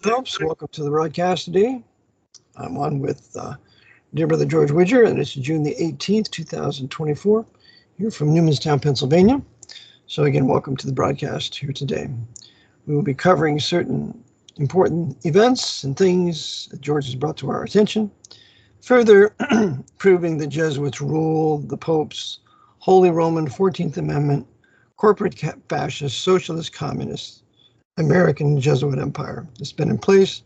Folks, welcome to the broadcast today. I'm on with dear brother George Widger, and it's June the 18th, 2024, here from Newmanstown, Pennsylvania. So again, welcome to the broadcast here today. We will be covering certain important events and things that George has brought to our attention, further proving the Jesuits' rule, the Pope's Holy Roman 14th Amendment, corporate fascist, socialist, communist, American Jesuit Empire. It's been in place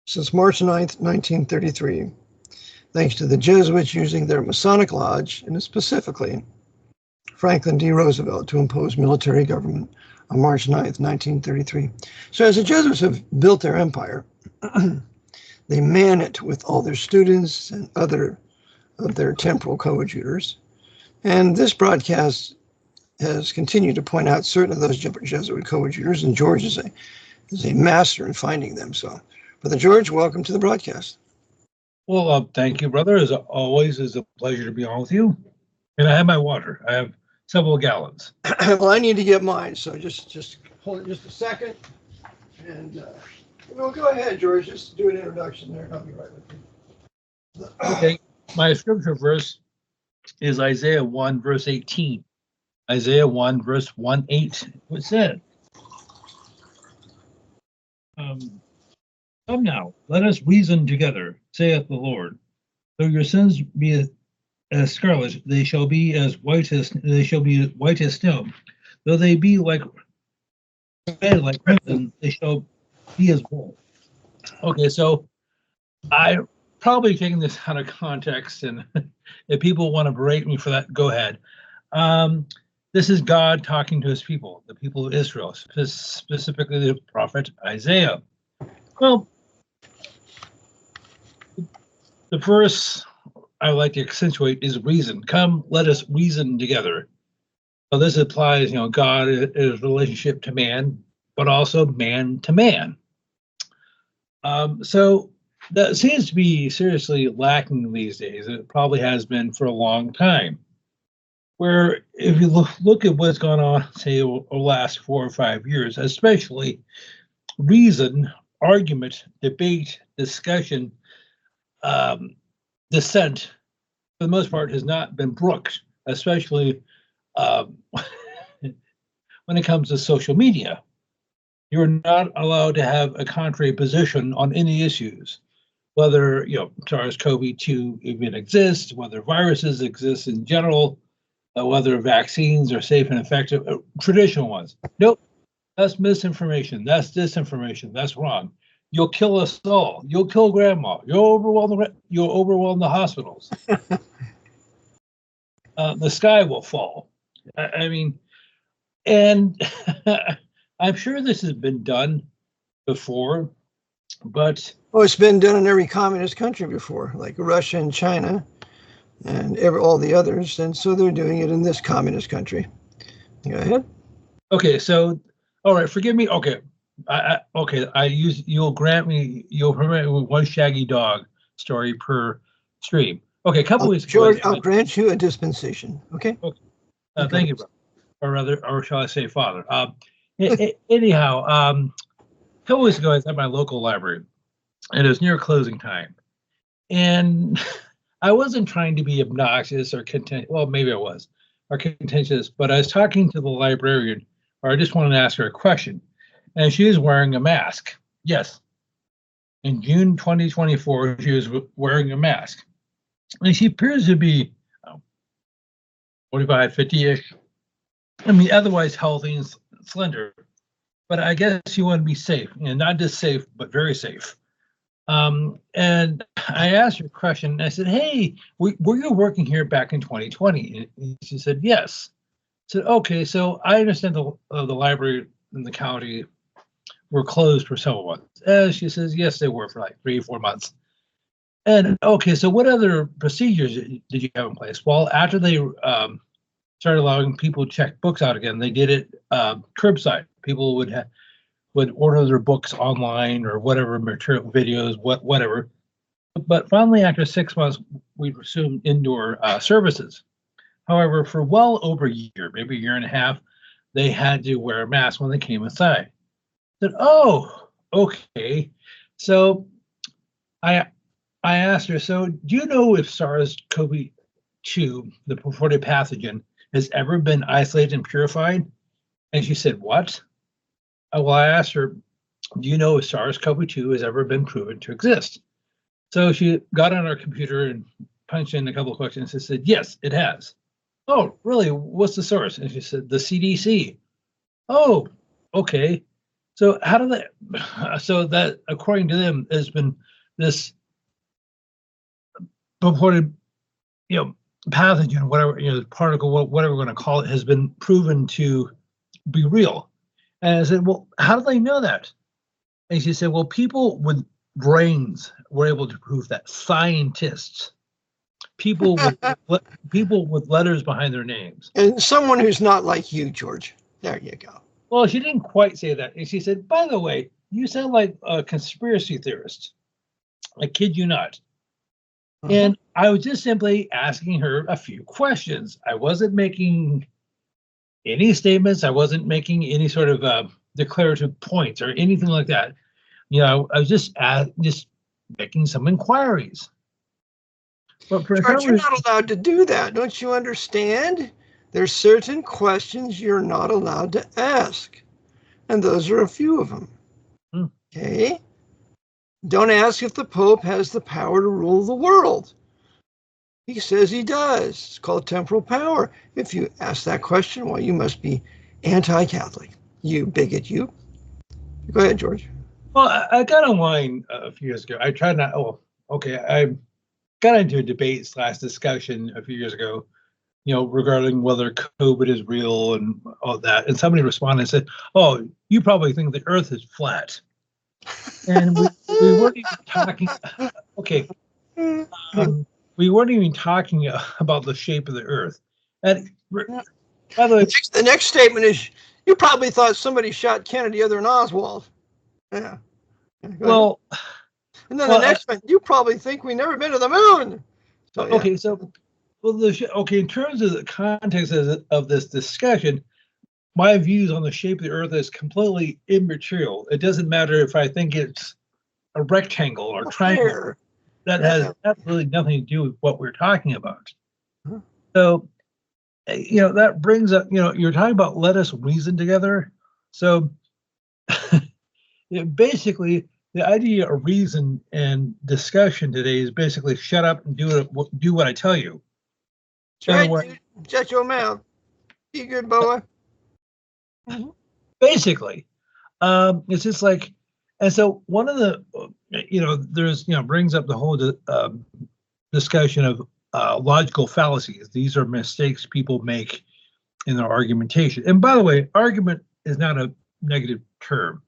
since March 9th, 1933, thanks to the Jesuits using their Masonic Lodge, and specifically Franklin D. Roosevelt, to impose military government on March 9th, 1933. So as the Jesuits have built their empire, they man it with all their students and other of their temporal coadjutors. And this broadcast has continued to point out certain of those Jesuit coadjutors, and George is a master in finding them. So, Brother George, welcome to the broadcast. Well, thank you, brother. As always, it's a pleasure to be on with you. And I have my water. I have several gallons. Well, I need to get mine, so just hold it just a second. And well, go ahead, George. Just do an introduction there, and I'll be right with you. Okay, my scripture verse is Isaiah 1, verse 18. Isaiah 1, verse 1-8, which said, Come now, let us reason together, saith the Lord. Though your sins be as scarlet, they shall be white as snow. Though they be like red, like crimson, they shall be as wool. Okay, so I'm probably taking this out of context, and if people want to berate me for that, go ahead. This is God talking to his people, the people of Israel, specifically the prophet Isaiah. Well, the verse I would like to accentuate is reason. Come, let us reason together. So this applies, God is relationship to man, but also man to man. So that seems to be seriously lacking these days. It probably has been for a long time. Where if you look at what's gone on, say, over the last 4 or 5 years, especially reason, argument, debate, discussion, dissent, for the most part, has not been brooked, especially when it comes to social media. You're not allowed to have a contrary position on any issues, whether SARS-CoV-2 even exists, whether viruses exist in general, whether vaccines are safe and effective, traditional ones. Nope, that's misinformation. That's disinformation. That's wrong. You'll kill us all. You'll kill grandma. You'll overwhelm the hospitals. The sky will fall. I mean, and I'm sure this has been done before, but it's been done in every communist country before, like Russia and China. And all the others, and so they're doing it in this communist country. Go ahead. Okay, so all right, forgive me. Okay, you'll permit me one Shaggy Dog story per stream. Okay, a couple weeks ago, George, I'll grant you a dispensation. Okay. Thank you, or shall I say, Father? Anyhow, a couple weeks ago, I was at my local library, and it was near closing time, and I wasn't trying to be obnoxious or well, maybe I was, or contentious, but I was talking to the librarian, or I just wanted to ask her a question, and she was wearing a mask. Yes, in June 2024, she was wearing a mask, and she appears to be 45, 50-ish. I mean, otherwise healthy and slender, but I guess she wanted to be safe, and not just safe, but very safe. And I asked her a question, and I said, hey, were you working here back in 2020? And she said, yes. I said, okay, so I understand the library in the county were closed for several months. And she says, yes, they were for like 3 or 4 months. And okay, so what other procedures did you have in place? Well, after they started allowing people to check books out again, they did it curbside. People would order their books online or whatever, material, videos, whatever. But finally, after 6 months, we resumed indoor services. However, for well over a year, maybe a year and a half, they had to wear a mask when they came inside. I said, oh, okay. So I asked her, so do you know if SARS-CoV-2, the purported pathogen, has ever been isolated and purified? And she said, what? Well, I asked her, do you know if SARS-CoV-2 has ever been proven to exist? So she got on her computer and punched in a couple of questions and said, yes, it has. Oh, really? What's the source? And she said, the CDC. Oh, okay. So how do they, so that according to them has been this purported, pathogen, whatever, particle, whatever we're going to call it, has been proven to be real. And I said, well, how do they know that? And she said, well, people with brains were able to prove that. Scientists, people with people with letters behind their names. And someone who's not like you, George. There you go. Well, she didn't quite say that. And she said, by the way, you sound like a conspiracy theorist. I kid you not. And I was just simply asking her a few questions. I wasn't making any statements. I wasn't making any sort of declarative points or anything like that. I was just making some inquiries. But George, you're not allowed to do that. Don't you understand? There's certain questions you're not allowed to ask. And those are a few of them. Okay? Don't ask if the Pope has the power to rule the world. He says he does. It's called temporal power. If you ask that question, well, you must be anti-Catholic. You bigot, you. Go ahead, George. Well, I got online a few years ago. I tried not, I got into a debate / discussion a few years ago, regarding whether COVID is real and all that. And somebody responded and said, oh, you probably think the earth is flat. And we weren't even talking, we weren't even talking about the shape of the earth. And by the way, the next statement is, you probably thought somebody shot Kennedy other than Oswald. Yeah. Well, and then the next one, you probably think we never been to the moon. So, yeah. Okay, so, in terms of the context of this discussion, my views on the shape of the earth is completely immaterial. It doesn't matter if I think it's a rectangle or triangle. That has absolutely nothing to do with what we're talking about. So, that brings up, you're talking about let us reason together. So, basically, the idea of reason and discussion today is basically shut up and do what I tell you. That's right, dude. Shut your mouth. Be good, boy. Basically, it's just like, and so one of the, there's, brings up the whole discussion of logical fallacies. These are mistakes people make in their argumentation. And by the way, argument is not a negative term.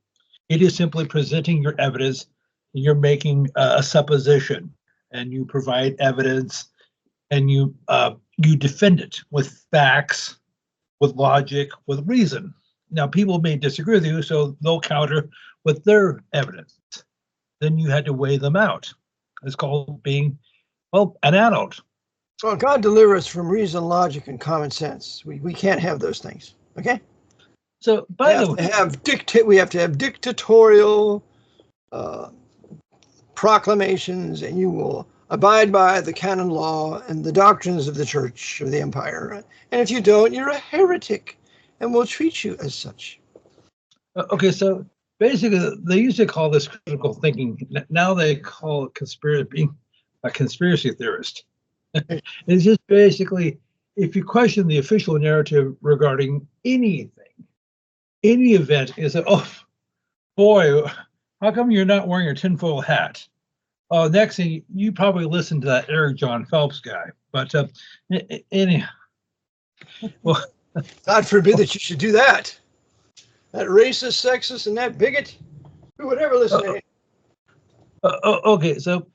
It is simply presenting your evidence. You're making a supposition, and you provide evidence, and you defend it with facts, with logic, with reason. Now, people may disagree with you, so they'll counter with their evidence. Then you had to weigh them out. It's called being, an adult. Well, God deliver us from reason, logic, and common sense. We can't have those things. Okay. So, by the way, we have to have dictatorial proclamations, and you will abide by the canon law and the doctrines of the Church of the Empire. And if you don't, you're a heretic, and we'll treat you as such. Okay, so basically, they used to call this critical thinking. Now they call it being a conspiracy theorist. It's just basically, if you question the official narrative regarding anything, any event, is that, oh, boy, how come you're not wearing your tinfoil hat? Oh, next thing, you probably listened to that Eric John Phelps guy. But anyhow, well, God forbid that you should do that. That racist, sexist, and that bigot. Who would ever listen to him? Okay, so,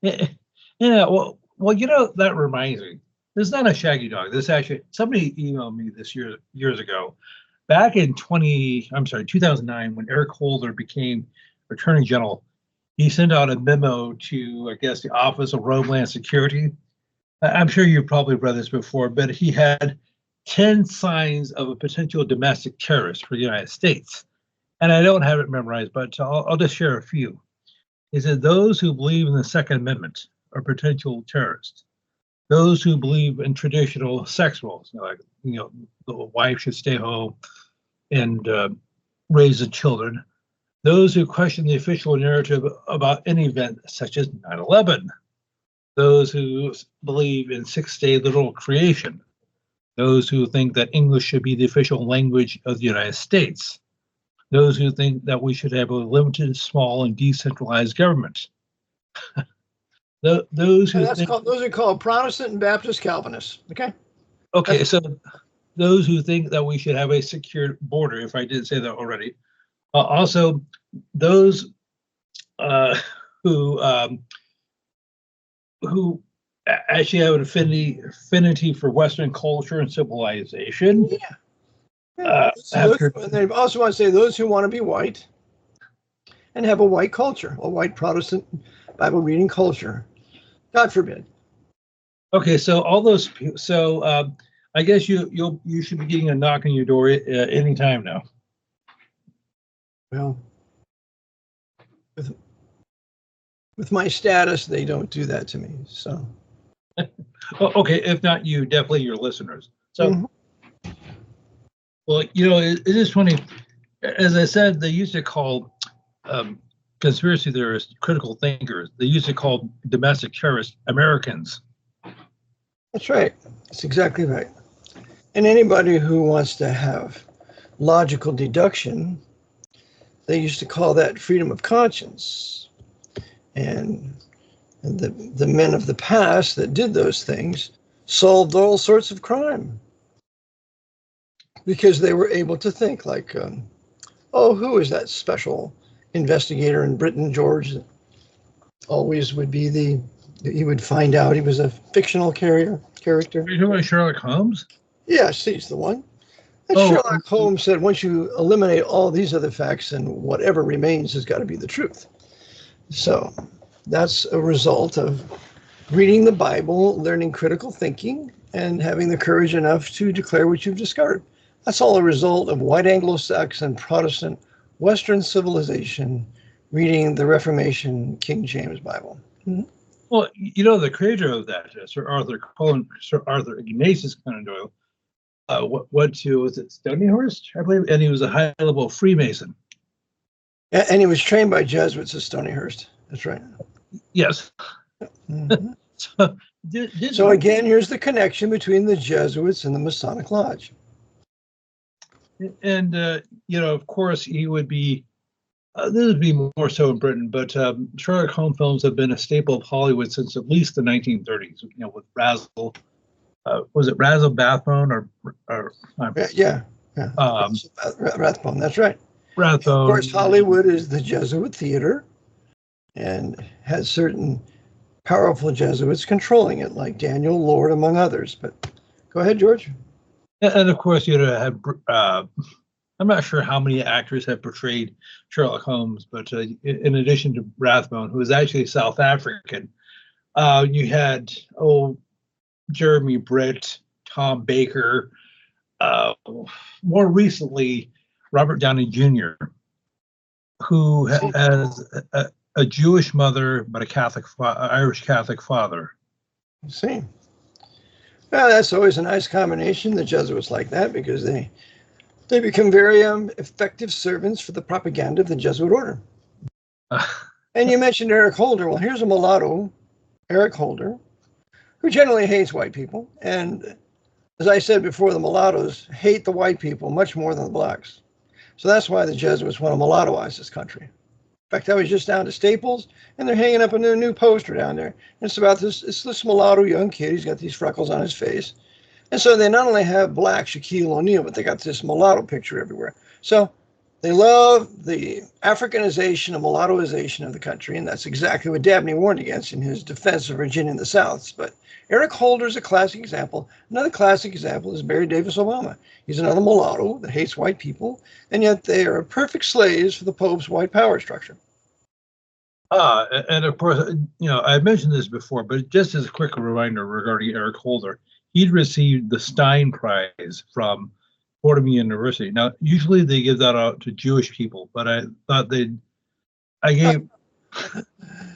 yeah, well, that reminds me. This is not a Shaggy Dog. This actually, somebody emailed me this years ago. Back in 2009, when Eric Holder became Attorney General, he sent out a memo to, I guess, the Office of Homeland Security. I'm sure you've probably read this before, but he had 10 signs of a potential domestic terrorist for the United States. and I don't have it memorized, but I'll just share a few. He said, those who believe in the Second Amendment are potential terrorists. Those who believe in traditional sex roles, like, the wife should stay home and raise the children. Those who question the official narrative about any event such as 9/11. Those who believe in six-day literal creation. Those who think that English should be the official language of the United States. Those who think that we should have a limited, small, and decentralized government. Those who those are called Protestant and Baptist Calvinists. Okay, so those who think that we should have a secure border, if I didn't say that already. Also, those who actually have an affinity for Western culture and civilization. And they also want to say those who want to be white and have a white culture, a white Protestant Bible reading culture. God forbid. Okay, so all those. So I guess you should be getting a knock on your door any time now. Well, with my status, they don't do that to me. So. Okay, if not you, definitely your listeners. So, well, it is funny. As I said, they used to call conspiracy theorists critical thinkers. They used to call domestic terrorists Americans. That's right. That's exactly right. And anybody who wants to have logical deduction, they used to call that freedom of conscience. And the men of the past that did those things solved all sorts of crime because they were able to think like, who is that special investigator in Britain, George? Always would be he would find out he was a fictional character. Are you talking about Sherlock Holmes? Yes, he's the one. And Sherlock Holmes said, once you eliminate all these other facts, then whatever remains has got to be the truth. So that's a result of reading the Bible, learning critical thinking, and having the courage enough to declare what you've discovered. That's all a result of white Anglo-Saxon, Protestant, Western civilization reading the Reformation King James Bible. Mm-hmm. Well, the creator of that, Sir Arthur Ignatius Conan Doyle, went to, was it Stonyhurst, I believe, and he was a high-level Freemason. And he was trained by Jesuits at Stonyhurst. That's right. Yes. Mm-hmm. So again, here's the connection between the Jesuits and the Masonic Lodge. And, of course, he would be, this would be more so in Britain, but Sherlock Holmes films have been a staple of Hollywood since at least the 1930s, with Razzle. Was it Razzle Rathbone or Yeah. Rathbone, that's right. Rathbone. Of course, Hollywood is the Jesuit theater and has certain powerful Jesuits controlling it, like Daniel Lord, among others. But go ahead, George. And of course, I'm not sure how many actors have portrayed Sherlock Holmes, but in addition to Rathbone, who is actually South African, you had Jeremy Britt, Tom Baker, more recently Robert Downey Jr., who has a Jewish mother but Irish Catholic father. See, well, that's always a nice combination. The Jesuits like that because they become very effective servants for the propaganda of the Jesuit order. And you mentioned Eric Holder. Well, here's a mulatto, Eric Holder, who generally hates white people. And as I said before, the mulattoes hate the white people much more than the blacks. So that's why the Jesuits want to mulattoize this country. In fact, I was just down to Staples, and they're hanging up a new poster down there. And it's about this mulatto young kid. He's got these freckles on his face. And so they not only have black Shaquille O'Neal, but they got this mulatto picture everywhere. So they love the Africanization and mulattoization of the country, and that's exactly what Dabney warned against in his defense of Virginia and the Souths. But Eric Holder is a classic example. Another classic example is Barry Davis Obama. He's another mulatto that hates white people, and yet they are perfect slaves for the Pope's white power structure. And of course, I mentioned this before, but just as a quick reminder regarding Eric Holder, he'd received the Stein Prize from Fordham University. Now, usually they give that out to Jewish people, but I thought I gave.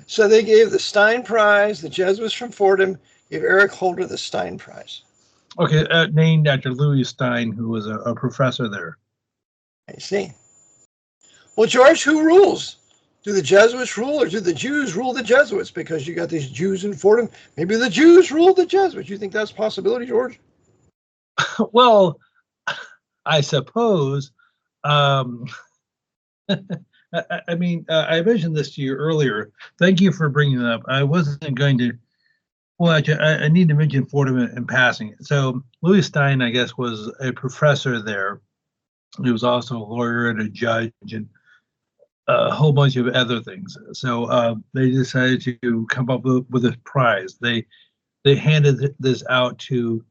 So they gave the Stein Prize, the Jesuits from Fordham gave Eric Holder the Stein Prize. Okay, named after Louis Stein, who was a professor there. I see. Well, George, who rules? Do the Jesuits rule, or do the Jews rule the Jesuits? Because you got these Jews in Fordham. Maybe the Jews rule the Jesuits. You think that's a possibility, George? Well, I suppose. I mean, I mentioned this to you earlier. Thank you for bringing it up. I wasn't going to. Well, actually, I need to mention Fordham in passing. So Louis Stein, I guess, was a professor there. He was also a lawyer and a judge and a whole bunch of other things. So they decided to come up with a prize. They handed this out to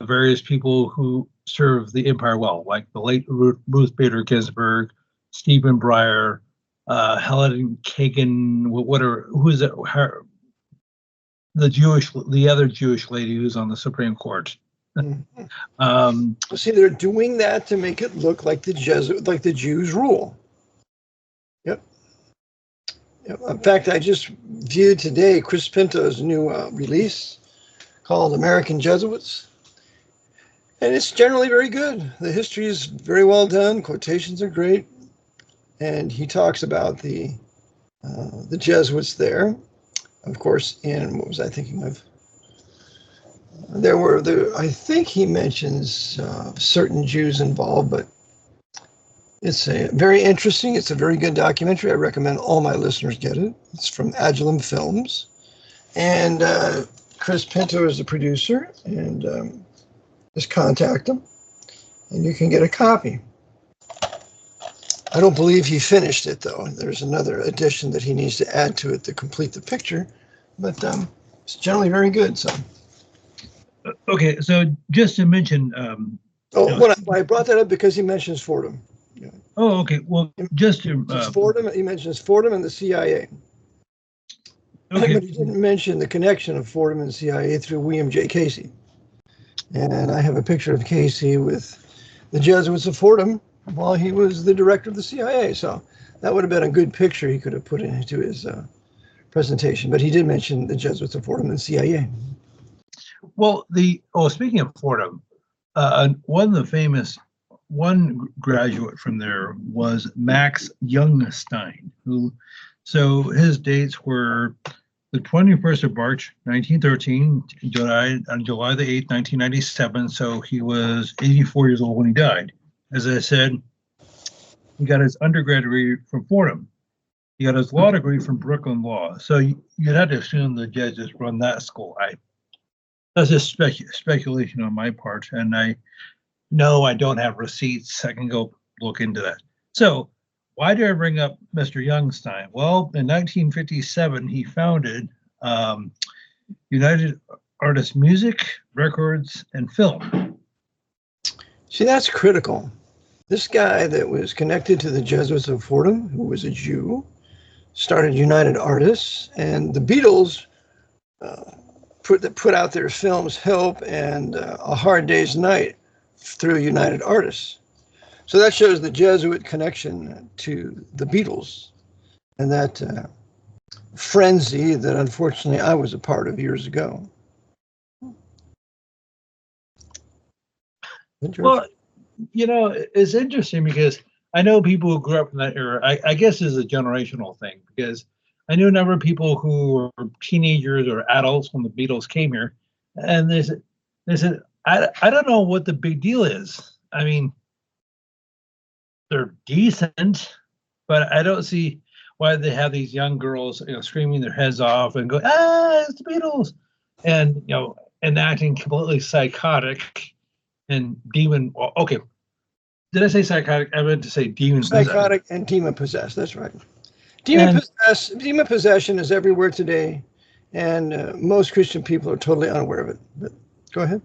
various people who served the empire well, like the late Ruth Bader Ginsburg, Stephen Breyer, Helen Kagan, who's it? The other Jewish lady who's on the Supreme Court. See, they're doing that to make it look like the Jews rule. Yep. In fact, I just viewed today Chris Pinto's new release called American Jesuits. And it's generally very good. The history is very well done. Quotations are great. And he talks about the Jesuits there. Of course, in, what was I thinking of? I think he mentions certain Jews involved, but it's very interesting. It's a very good documentary. I recommend all my listeners get it. It's from Agilum Films. And Chris Pinto is the producer, and just contact him, and you can get a copy. I don't believe he finished it, though. There's another edition that he needs to add to it to complete the picture, but it's generally very good. So. Okay, so just to mention. I brought that up because he mentions Fordham. Yeah. Oh, okay. Well, just to. Fordham. He mentions Fordham and the CIA. Okay. But he didn't mention the connection of Fordham and the CIA through William J. Casey. And I have a picture of Casey with the Jesuits of Fordham while he was the director of the CIA. So that would have been a good picture he could have put into his presentation. But he did mention the Jesuits of Fordham and the CIA. Well, speaking of Fordham, one graduate from there was Max Youngstein, so his dates were the 21st of March, 1913, died on July the 8th, 1997. So he was 84 years old when he died. As I said, he got his undergrad degree from Fordham. He got his law degree from Brooklyn Law. So you'd have to assume the Jesuits run that school. That's just speculation on my part. And I don't have receipts. I can go look into that. So why do I bring up Mr. Youngstein? Well, in 1957, he founded United Artists Music, Records, and Film. See, that's critical. This guy that was connected to the Jesuits of Fordham, who was a Jew, started United Artists, and the Beatles put out their films Help and A Hard Day's Night through United Artists. So that shows the Jesuit connection to the Beatles and that frenzy that unfortunately I was a part of years ago. Well, it's interesting because I know people who grew up in that era. I guess it's a generational thing because I knew a number of people who were teenagers or adults when the Beatles came here, and they said, I don't know what the big deal is. I mean, they're decent, but I don't see why they have these young girls, screaming their heads off and go, it's the Beatles, and and acting completely psychotic and demon. Well, okay, did I say psychotic? I meant to say demon. Psychotic and demon possessed. That's right. Demon possession is everywhere today, and most Christian people are totally unaware of it. But go ahead.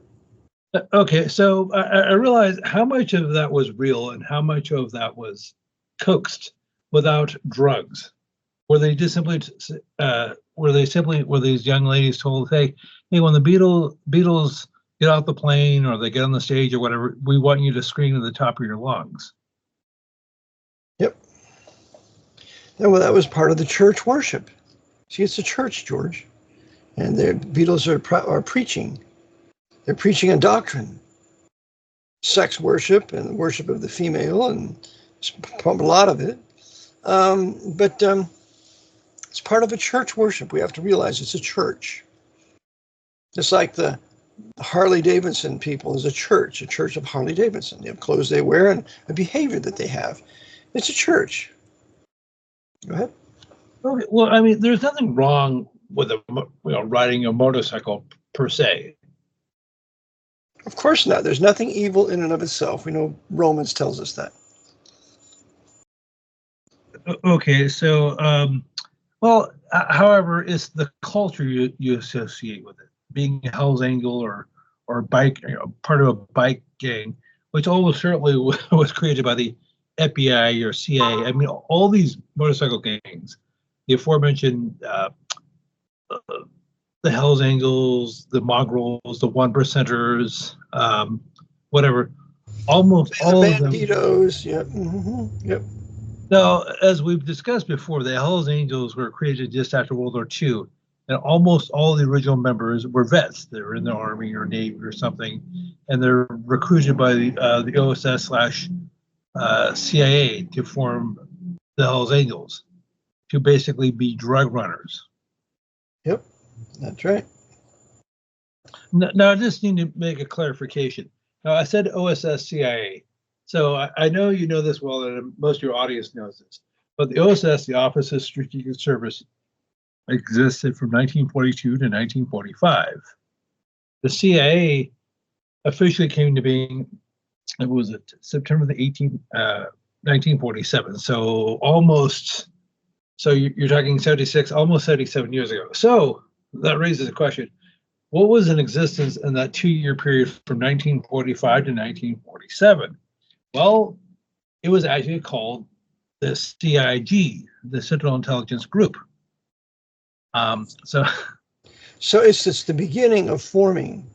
Okay, so I realized how much of that was real and how much of that was coaxed without drugs. Were they just simply, were these young ladies told, hey, when the Beatles get off the plane or they get on the stage or whatever, we want you to scream at the top of your lungs. Yep. Yeah, well, that was part of the church worship. See, it's a church, George, and the Beatles are preaching. They're preaching a doctrine, sex worship and worship of the female, and a lot of it. But it's part of a church worship. We have to realize it's a church. Just like the Harley Davidson people is a church of Harley Davidson. They have clothes they wear and a behavior that they have. It's a church. Go ahead. Okay, well, I mean, there's nothing wrong with riding a motorcycle per se. Of course not. There's nothing evil in and of itself. We know Romans tells us that. Okay, so, however, it's the culture you associate with it. Being a Hell's Angel or bike, part of a bike gang, which almost certainly was created by the FBI or CIA. I mean, all these motorcycle gangs, the aforementioned, the Hells Angels, the Mongrels, the One Percenters, whatever, almost all of them. Banditos, yep. Mm-hmm. Yep. Now, as we've discussed before, the Hells Angels were created just after World War II, and almost all the original members were vets. They were in the Army or Navy or something, and they're recruited by the OSS/CIA to form the Hells Angels, to basically be drug runners. Yep, that's right. Now, I just need to make a clarification. Now, I said OSS/CIA. So I know you know this well, and most of your audience knows this. But the OSS, the Office of Strategic Service, existed from 1942 to 1945. The CIA officially came to being, it was September the 18th, 1947. So you're talking 76, almost 77 years ago. So that raises a question. What was in existence in that 2-year period from 1945 to 1947? Well, it was actually called the CIG, the Central Intelligence Group. So it's the beginning of forming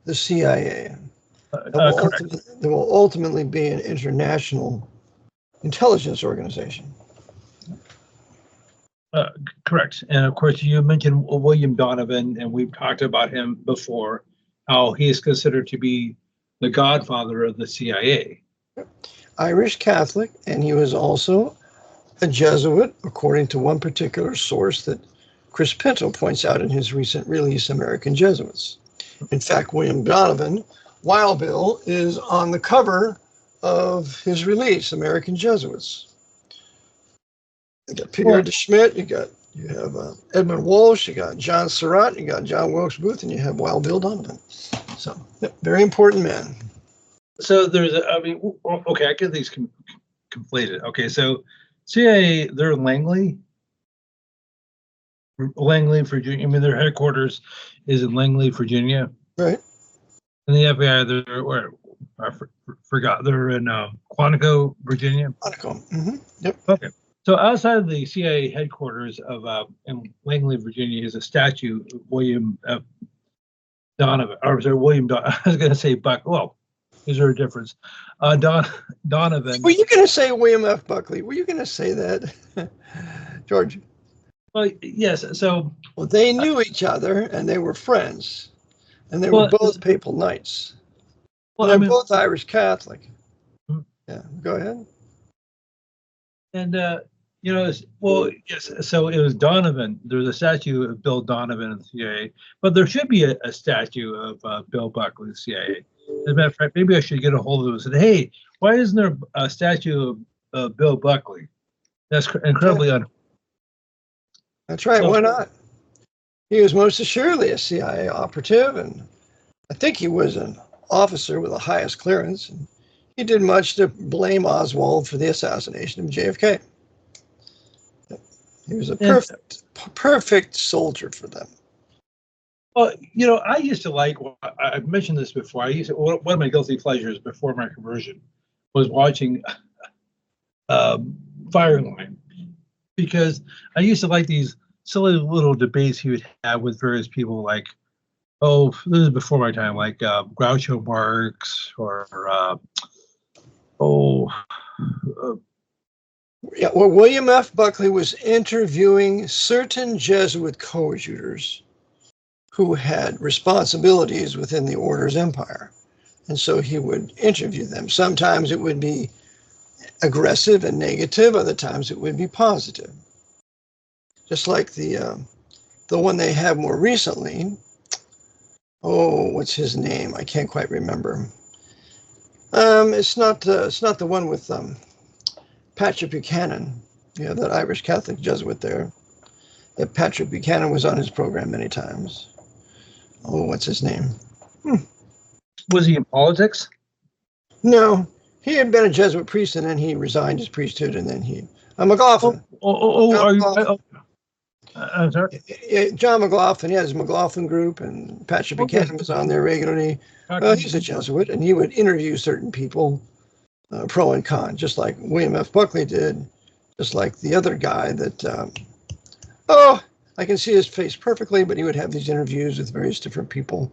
the CIA. That will ultimately be an international intelligence organization. Correct. And of course, you mentioned William Donovan, and we've talked about him before, how he is considered to be the godfather of the CIA. Irish Catholic, and he was also a Jesuit, according to one particular source that Chris Pinto points out in his recent release, American Jesuits. In fact, William Donovan, Wild Bill, is on the cover of his release, American Jesuits. You got Pierre de Schmidt, you have Edmund Walsh, you got John Surratt, you got John Wilkes Booth, and you have Wild Bill Donovan. So, very important man. So okay, I get these conflated. Okay, so CIA, they're in Langley, Virginia. I mean, their headquarters is in Langley, Virginia. Right. And the FBI, they're in Quantico, Virginia. Quantico. Mm-hmm. Yep. Okay. So outside of the CIA headquarters in Langley, Virginia, is a statue of William Donovan. Or sorry, I was going to say Buck. Well, is there a difference? Donovan. Were you going to say William F. Buckley? Were you going to say that, George? Well, yes. So. Well, they knew each other, and they were friends, and they were both papal knights. Well, they're both Irish Catholic. Hmm. Yeah. Go ahead. And yes. So it was Donovan. There's a statue of Bill Donovan in the CIA, but there should be a statue of Bill Buckley in the CIA. As a matter of fact, maybe I should get a hold of it and say, hey, why isn't there a statue of Bill Buckley? That's incredibly That's right. Why not? He was most assuredly a CIA operative, and I think he was an officer with the highest clearance. And he did much to blame Oswald for the assassination of JFK. He was a perfect soldier for them. Well, I used to like, I've mentioned this before, one of my guilty pleasures before my conversion was watching Firing Line, because I used to like these silly little debates he would have with various people, like Oh, this is before my time, like Groucho Marx or oh, Yeah, well, William F. Buckley was interviewing certain Jesuit coadjutors who had responsibilities within the order's empire. And so he would interview them. Sometimes it would be aggressive and negative, other times it would be positive. Just like the one they have more recently. Oh, what's his name? I can't quite remember. It's not the one with Patrick Buchanan. You know, that Irish Catholic Jesuit there. That Patrick Buchanan was on his program many times. Oh, what's his name? was he in politics? No, he had been a Jesuit priest, and then he resigned his priesthood, and then McLaughlin. Are you? I'm sorry. John McLaughlin, he had his McLaughlin group, and Patrick Buchanan was on there regularly. He's a Jesuit, and he would interview certain people, pro and con, just like William F. Buckley did, just like the other guy that, I can see his face perfectly, but he would have these interviews with various different people.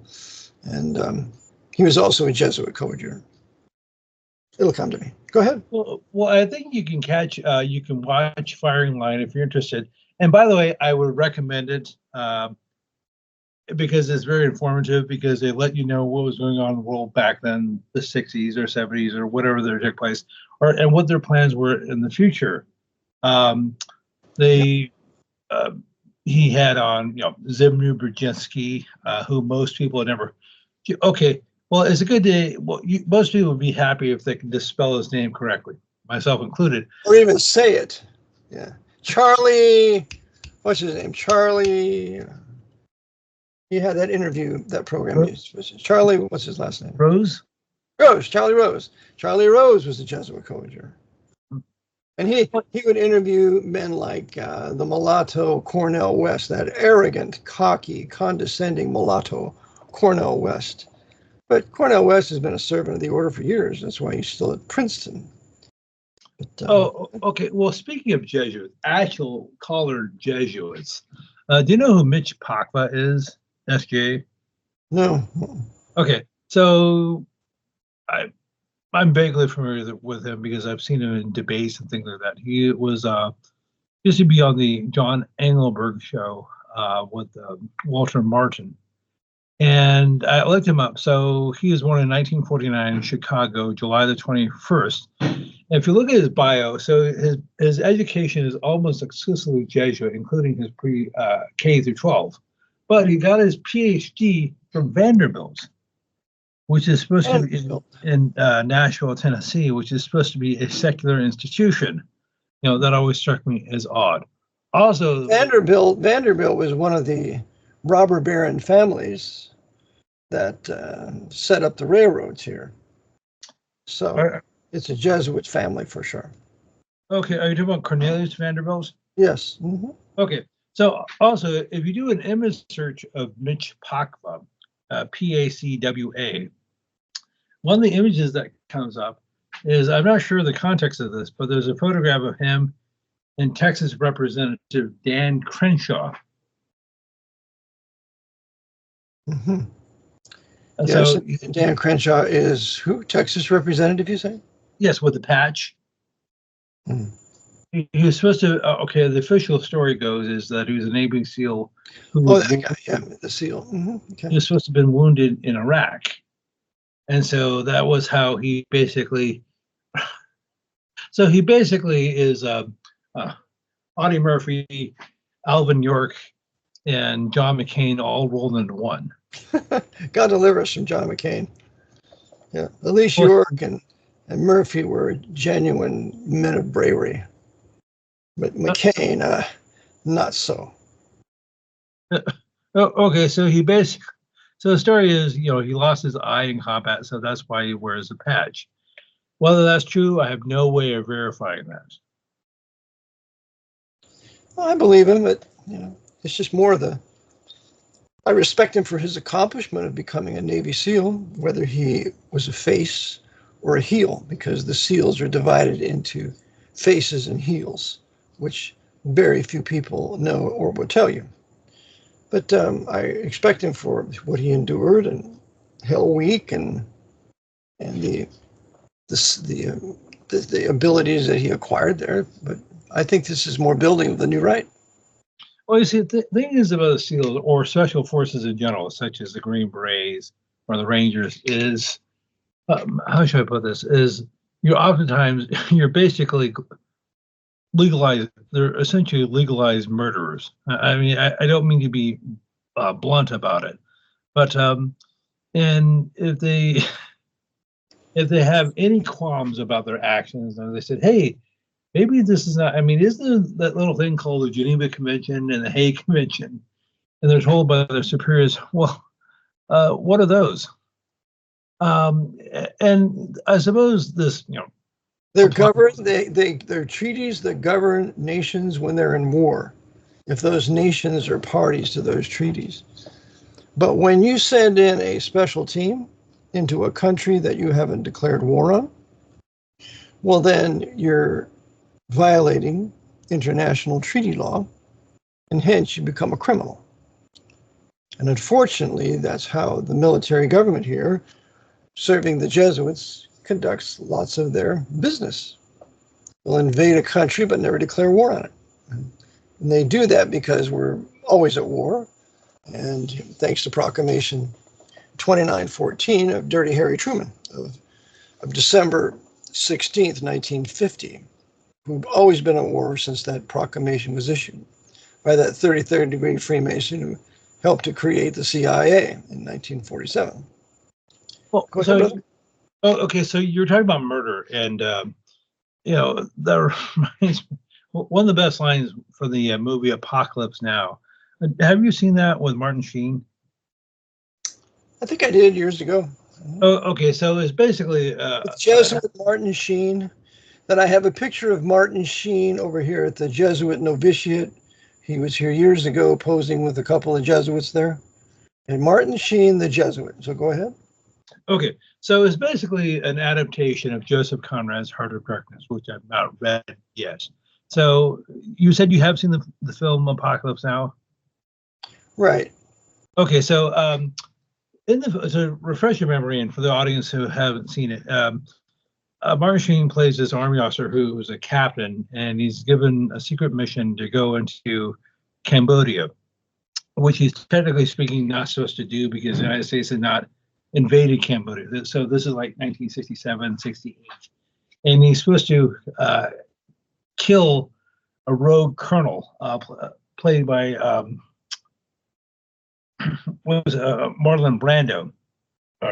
And he was also a Jesuit coadjutor. It'll come to me. Go ahead. Well, I think you can watch Firing Line if you're interested. And by the way, I would recommend it because it's very informative, because they let you know what was going on in the world back then, the 60s or 70s or whatever that took place, and what their plans were in the future. He had on, Zbigniew Brzezinski, who most people had never. Okay, well, it's a good day. Well, most people would be happy if they can just spell his name correctly, myself included. Or even say it. Yeah. Charlie, what's his name? Charlie. He had that interview, that program. Charlie, what's his last name? Rose? Charlie Rose. Charlie Rose was a Jesuit coadjutor. And he would interview men like the mulatto Cornel West, that arrogant, cocky, condescending mulatto Cornel West. But Cornel West has been a servant of the order for years. That's why he's still at Princeton. But, okay. Well, speaking of Jesuits, actual collared Jesuits, do you know who Mitch Pacwa is, SJ? No. Okay. So I'm vaguely familiar with him because I've seen him in debates and things like that. He was used to be on the John Engelberg show with Walter Martin. And I looked him up. So he was born in 1949 in Chicago, July the 21st. And if you look at his bio, so his education is almost exclusively Jesuit, including his K through 12. But he got his PhD from Vanderbilt, which is supposed to be in Nashville, Tennessee, which is supposed to be a secular institution. That always struck me as odd. Also, Vanderbilt was one of the robber baron families that set up the railroads here. So it's a Jesuit family for sure. Okay, are you talking about Cornelius Vanderbilt? Yes. Mm-hmm. Okay, so also, if you do an image search of Mitch Pacwa, Pacwa, one of the images that comes up is, I'm not sure the context of this, but there's a photograph of him and Texas Representative Dan Crenshaw. Mm-hmm. Yes, so Dan Crenshaw is who? Texas representative, you say? Yes, with the patch. Mm. He was supposed to. The official story goes is that he was a Navy SEAL who the SEAL. Mm-hmm. Okay. He was supposed to have been wounded in Iraq, and so that was how he basically. So he basically is Audie Murphy, Alvin York, and John McCain all rolled into one. God deliver us from John McCain. Yeah, at least York and Murphy were genuine men of bravery, but McCain, not so. Okay, so the story is, he lost his eye in combat, so that's why he wears a patch. Whether that's true, I have no way of verifying that. Well, I believe him, but it's just more I respect him for his accomplishment of becoming a Navy SEAL, whether he was a face or a heel, because the SEALs are divided into faces and heels, which very few people know or will tell you. But I expect him for what he endured and Hell Week and the abilities that he acquired there. But I think this is more building of the new right. Well, you see, the thing is about the SEALs or special forces in general, such as the Green Berets or the Rangers, is how should I put this? Is you're basically legalized. They're essentially legalized murderers. I mean, I don't mean to be blunt about it, but and if they have any qualms about their actions, and they said, hey, maybe this is not. I mean, isn't that little thing called the Geneva Convention and the Hague Convention? And they're told by their superiors, well, what are those? And I suppose this, they're governed. They're treaties that govern nations when they're in war, if those nations are parties to those treaties. But when you send in a special team into a country that you haven't declared war on, well, then you're violating international treaty law, and hence you become a criminal. And unfortunately, that's how the military government here, serving the Jesuits, conducts lots of their business. They'll invade a country but never declare war on it. And they do that because we're always at war. And thanks to Proclamation 2914 of Dirty Harry Truman of December 16th, 1950, who've always been at war since that proclamation was issued by that 33rd degree Freemason who helped to create the CIA in 1947. Well, okay, so you're talking about murder, and that reminds me, one of the best lines for the movie Apocalypse Now. Have you seen that with Martin Sheen? I think I did years ago. Oh, okay, so it's basically it's Jesuit Martin Sheen. Then I have a picture of Martin Sheen over here at the Jesuit novitiate. He was here years ago posing with a couple of Jesuits there. And Martin Sheen, the Jesuit. So go ahead. Okay, so it's basically an adaptation of Joseph Conrad's Heart of Darkness, which I've not read yet. So you said you have seen the film Apocalypse Now? Right. Okay, so to refresh your memory, and for the audience who haven't seen it, Martin Sheen plays this army officer who is a captain, and he's given a secret mission to go into Cambodia, which he's technically speaking not supposed to do because the United States had not invaded Cambodia. So this is like 1967, 68. And he's supposed to kill a rogue colonel played by Marlon Brando,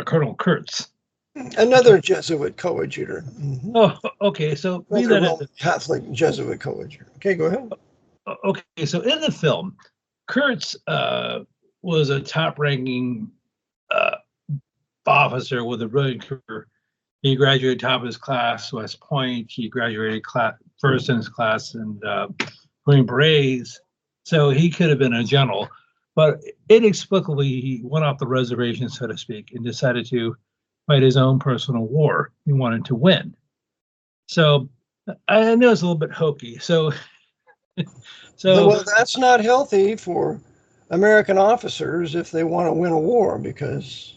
Colonel Kurtz. Another Jesuit coadjutor. Mm-hmm. Oh, okay. So Catholic Jesuit coadjutor. Okay, go ahead. Okay, so in the film, Kurtz was a top-ranking officer with a brilliant career. He graduated top of his class, West Point. He graduated first in his class in Green Berets. So he could have been a general, but inexplicably he went off the reservation, so to speak, and decided to fight his own personal war. He wanted to win. So I know it's a little bit hokey. So well, that's not healthy for American officers if they want to win a war, because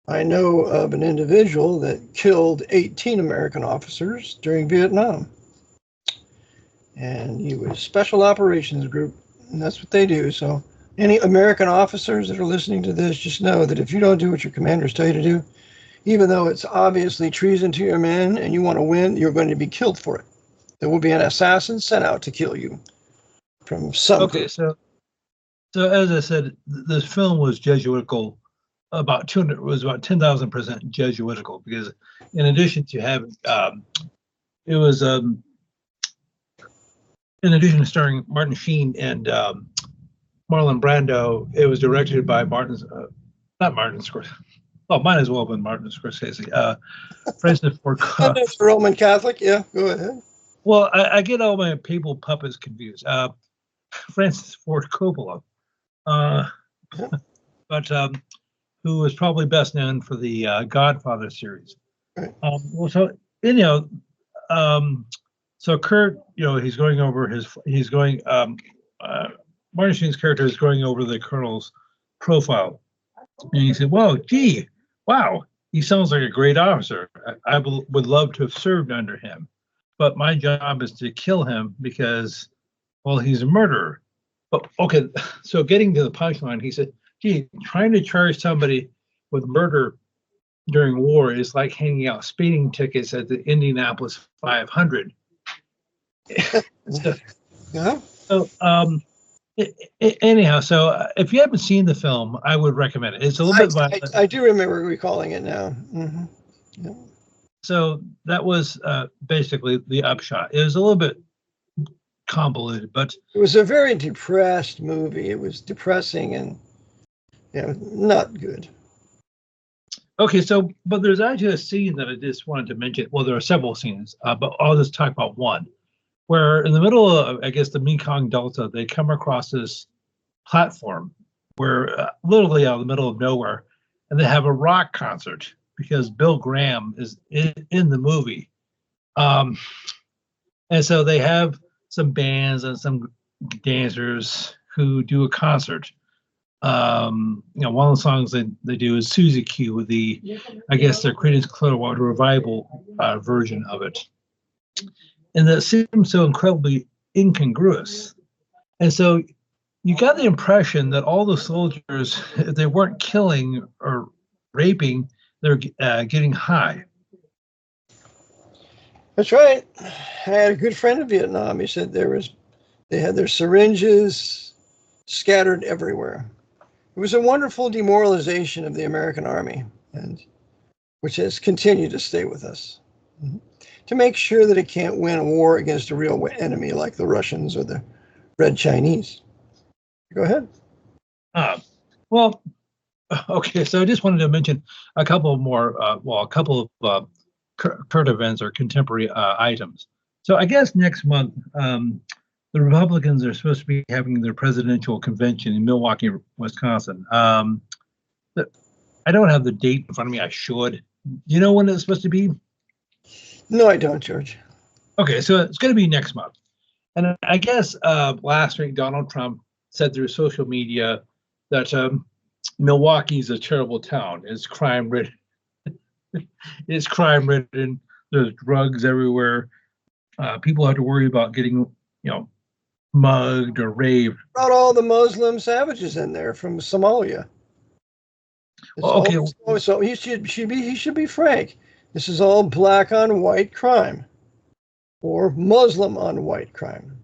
I know of an individual that killed 18 American officers during Vietnam. And he was Special Operations Group, and that's what they do. So any American officers that are listening to this, just know that if you don't do what your commanders tell you to do, even though it's obviously treason to your men and you want to win, you're going to be killed for it. There will be an assassin sent out to kill you from some Okay, group. So as I said, this film was Jesuitical. About 10,000% Jesuitical, because in addition to having it was in addition to starring Martin Sheen and Marlon Brando, it was directed by not Martin Scorsese. Oh, might as well have been Martin Scorsese. Francis Ford Coppola. That's Roman Catholic. Yeah, go ahead. Well, I get all my papal puppets confused. Francis Ford Coppola, but who was probably best known for the Godfather series. Right. So Kurt, he's going over Martin Sheen's character is going over the colonel's profile, and he said, "Whoa, gee, wow, he sounds like a great officer. I would love to have served under him, but my job is to kill him because, well, he's a murderer." But okay, so getting to the punchline, he said, "Gee, trying to charge somebody with murder during war is like handing out speeding tickets at the Indianapolis 500." So, Yeah. so anyhow, so if you haven't seen the film, I would recommend it. It's a little bit violent. I do remember recalling it now. Mm-hmm. Yeah. So that was basically the upshot. It was a little bit convoluted, but It was a very depressed movie. It was depressing and not good. okay. So, but there's actually a scene that I just wanted to mention. Well, there are several scenes, but I'll just talk about one, where in the middle of, I guess, the Mekong Delta, they come across this platform where literally out of the middle of nowhere, and they have a rock concert because Bill Graham is in the movie. And so they have some bands and some dancers who do a concert. One of the songs they do is Susie Q with I guess, their Creedence Clearwater Revival version of it. And that seems so incredibly incongruous. And so you got the impression that all the soldiers, if they weren't killing or raping, they're getting high. That's right. I had a good friend in Vietnam. He said they had their syringes scattered everywhere. It was a wonderful demoralization of the American army, and which has continued to stay with us, to make sure that it can't win a war against a real enemy like the Russians or the Red Chinese. Go ahead. Well, okay, so I just wanted to mention a couple more, a couple of current events or contemporary items. So I guess next month, the Republicans are supposed to be having their presidential convention in Milwaukee, Wisconsin. I don't have the date in front of me. I should. Do you know when it's supposed to be? No, I don't, George. Okay, so it's going to be next month. And I guess last week, Donald Trump said through social media that Milwaukee's a terrible town. It's crime-ridden. It's crime-ridden. There's drugs everywhere. People have to worry about getting, mugged or raped. Brought all the Muslim savages in there from Somalia. Okay. So he should be frank. This is all black on white crime, or Muslim on white crime.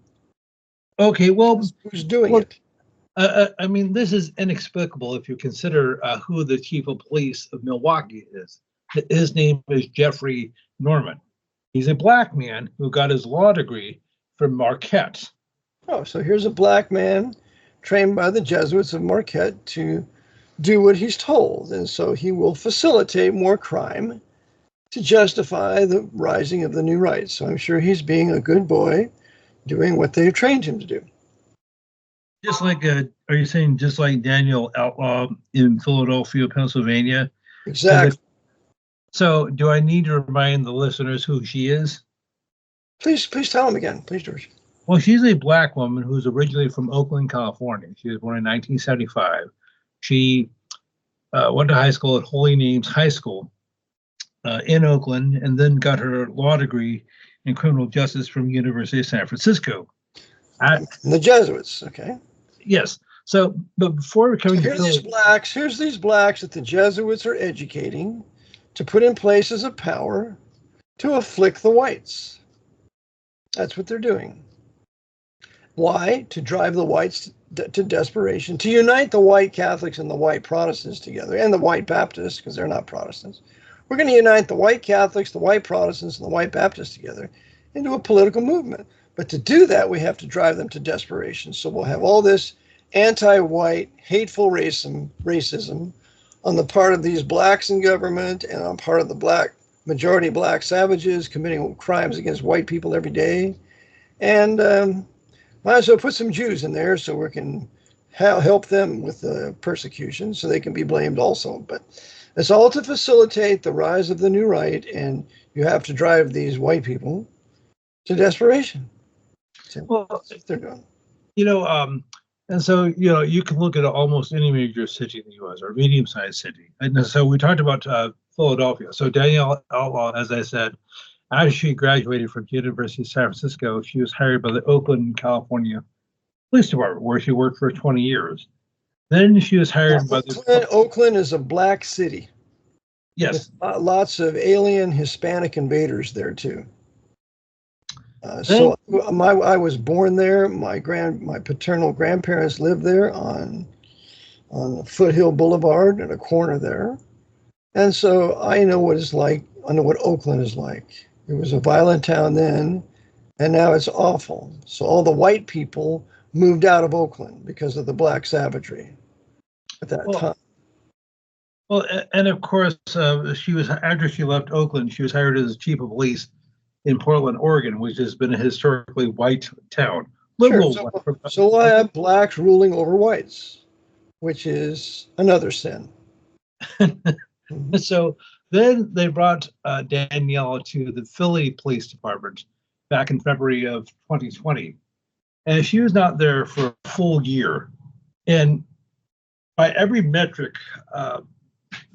Okay, well, who's doing it? I mean, this is inexplicable if you consider who the chief of police of Milwaukee is. His name is Jeffrey Norman. He's a black man who got his law degree from Marquette. Oh, so here's a black man trained by the Jesuits of Marquette to do what he's told. And so he will facilitate more crime to justify the rising of the new right. So I'm sure he's being a good boy, doing what they've trained him to do. Just like, are you saying just like Daniel Outlaw in Philadelphia, Pennsylvania? Exactly. So do I need to remind the listeners who she is? Please tell them again. Please, George. Well, she's a black woman who's originally from Oakland, California. She was born in 1975. She went to high school at Holy Names High School in Oakland, and then got her law degree in criminal justice from University of San Francisco. The Jesuits, okay. Yes. So, but before coming to here's these blacks that the Jesuits are educating to put in places of power to afflict the whites. That's what they're doing. Why? To drive the whites to desperation, to unite the white Catholics and the white Protestants together, and the white Baptists, because they're not Protestants. We're going to unite the white Catholics, the white Protestants, and the white Baptists together into a political movement. But to do that, we have to drive them to desperation. So we'll have all this anti-white, hateful racism on the part of these blacks in government and on part of the majority black savages committing crimes against white people every day. And might as well put some Jews in there so we can help them with the persecution so they can be blamed also. But it's all to facilitate the rise of the new right, and you have to drive these white people to desperation. So well, that's what they're doing. And so, you can look at almost any major city in the U.S. or medium-sized city. And so we talked about Philadelphia. So Danielle Outlaw, as I said, after she graduated from the University of San Francisco, she was hired by the Oakland, California Police Department, where she worked for 20 years. Then she was hired by the... Oakland is a black city. Yes. With lots of alien Hispanic invaders there, too. So I was born there. My paternal grandparents lived there on Foothill Boulevard in a corner there. And so I know what it's like. I know what Oakland is like. It was a violent town then, and now it's awful. So all the white people moved out of Oakland because of the black savagery at that time. Well, and of course, after she left Oakland, she was hired as chief of police in Portland, Oregon, which has been a historically white town. Liberal. Sure. So I have blacks ruling over whites, which is another sin. So then they brought Danielle to the Philly Police Department back in February of 2020. And she was not there for a full year. And by every metric,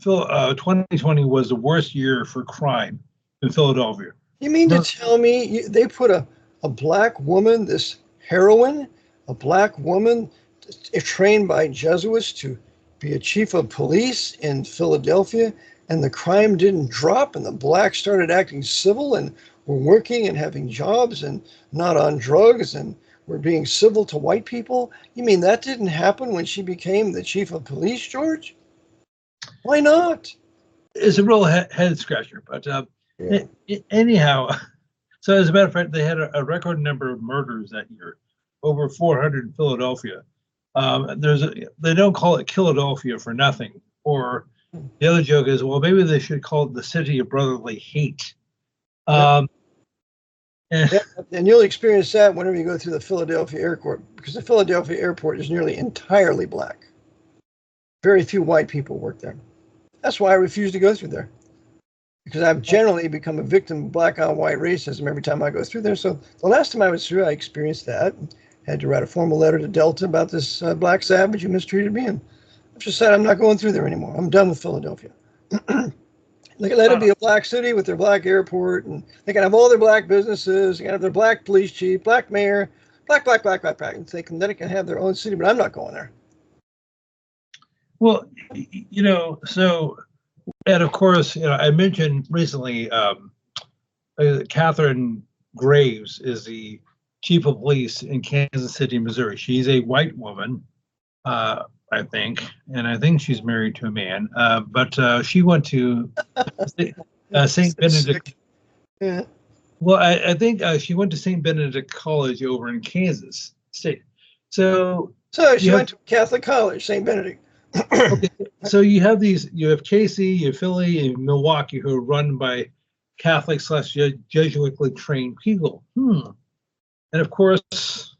2020 was the worst year for crime in Philadelphia. You mean to tell me they put a black woman, this heroine, a black woman trained by Jesuits to be a chief of police in Philadelphia, and the crime didn't drop, and the blacks started acting civil and were working and having jobs and not on drugs and were being civil to white people? You mean that didn't happen when she became the chief of police, George? Why not? It's a real head scratcher, but anyhow, so as a matter of fact, they had a record number of murders that year, over 400 in Philadelphia. They don't call it Philadelphia for nothing. Or the other joke is, well, maybe they should call it the city of brotherly hate. And you'll experience that whenever you go through the Philadelphia airport, because the Philadelphia airport is nearly entirely black. Very few white people work there. That's why I refuse to go through there, because I've generally become a victim of black on white racism every time I go through there. So the last time I was through, I experienced that. Had to write a formal letter to Delta about this black savage who mistreated me, and I've just said I'm not going through there anymore. I'm done with Philadelphia. Let it be a black city with their black airport, and they can have all their black businesses. They can have their black police chief, black mayor, black, and then it can have their own city. But I'm not going there. Well, so, and of course, I mentioned recently, Catherine Graves is the chief of police in Kansas City, Missouri. She's a white woman, I think, and I think she's married to a man. But she went to St. Benedict. Yeah. Well, I think she went to St. Benedict College over in Kansas State. So she went to Catholic College, St. Benedict. Okay, so you have KC, you have Philly, and Milwaukee, who are run by Catholic / Jesuitically trained people. And of course,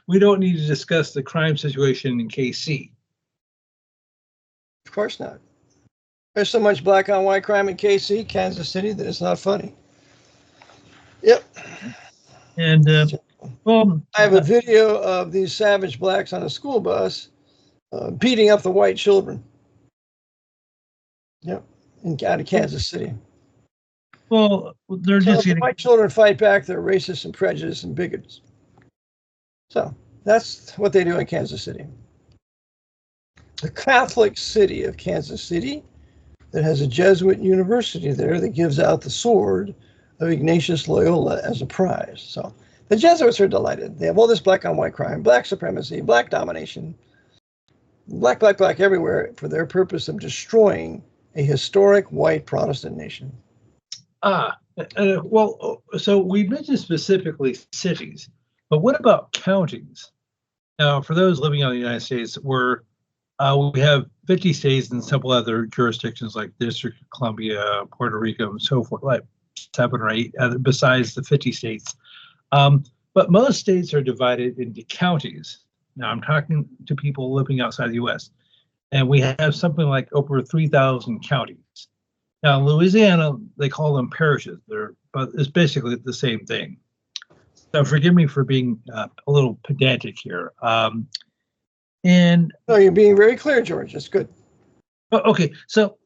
we don't need to discuss the crime situation in KC. Of course not. There's so much black on white crime in KC, Kansas City, that it's not funny. Yep. And I have a video of these savage blacks on a school bus beating up the white children. Yep, out of Kansas City. Well, they're just getting... White children fight back. They're racist and prejudiced and bigots. So that's what they do in Kansas City. The Catholic city of Kansas City that has a Jesuit university there that gives out the sword of Ignatius Loyola as a prize. So the Jesuits are delighted. They have all this black on white crime, black supremacy, black domination, black everywhere for their purpose of destroying a historic white Protestant nation. Well, so we mentioned specifically cities, but what about counties? Now, for those living in the United States, we have 50 states and several other jurisdictions like District of Columbia, Puerto Rico, and so forth, like 7 or 8 besides the 50 states. But most states are divided into counties. Now, I'm talking to people living outside the U.S., and we have something like over 3,000 counties. Now, in Louisiana, they call them parishes, but it's basically the same thing. So forgive me for being a little pedantic here. And No, you're being very clear, George. That's good. okay, so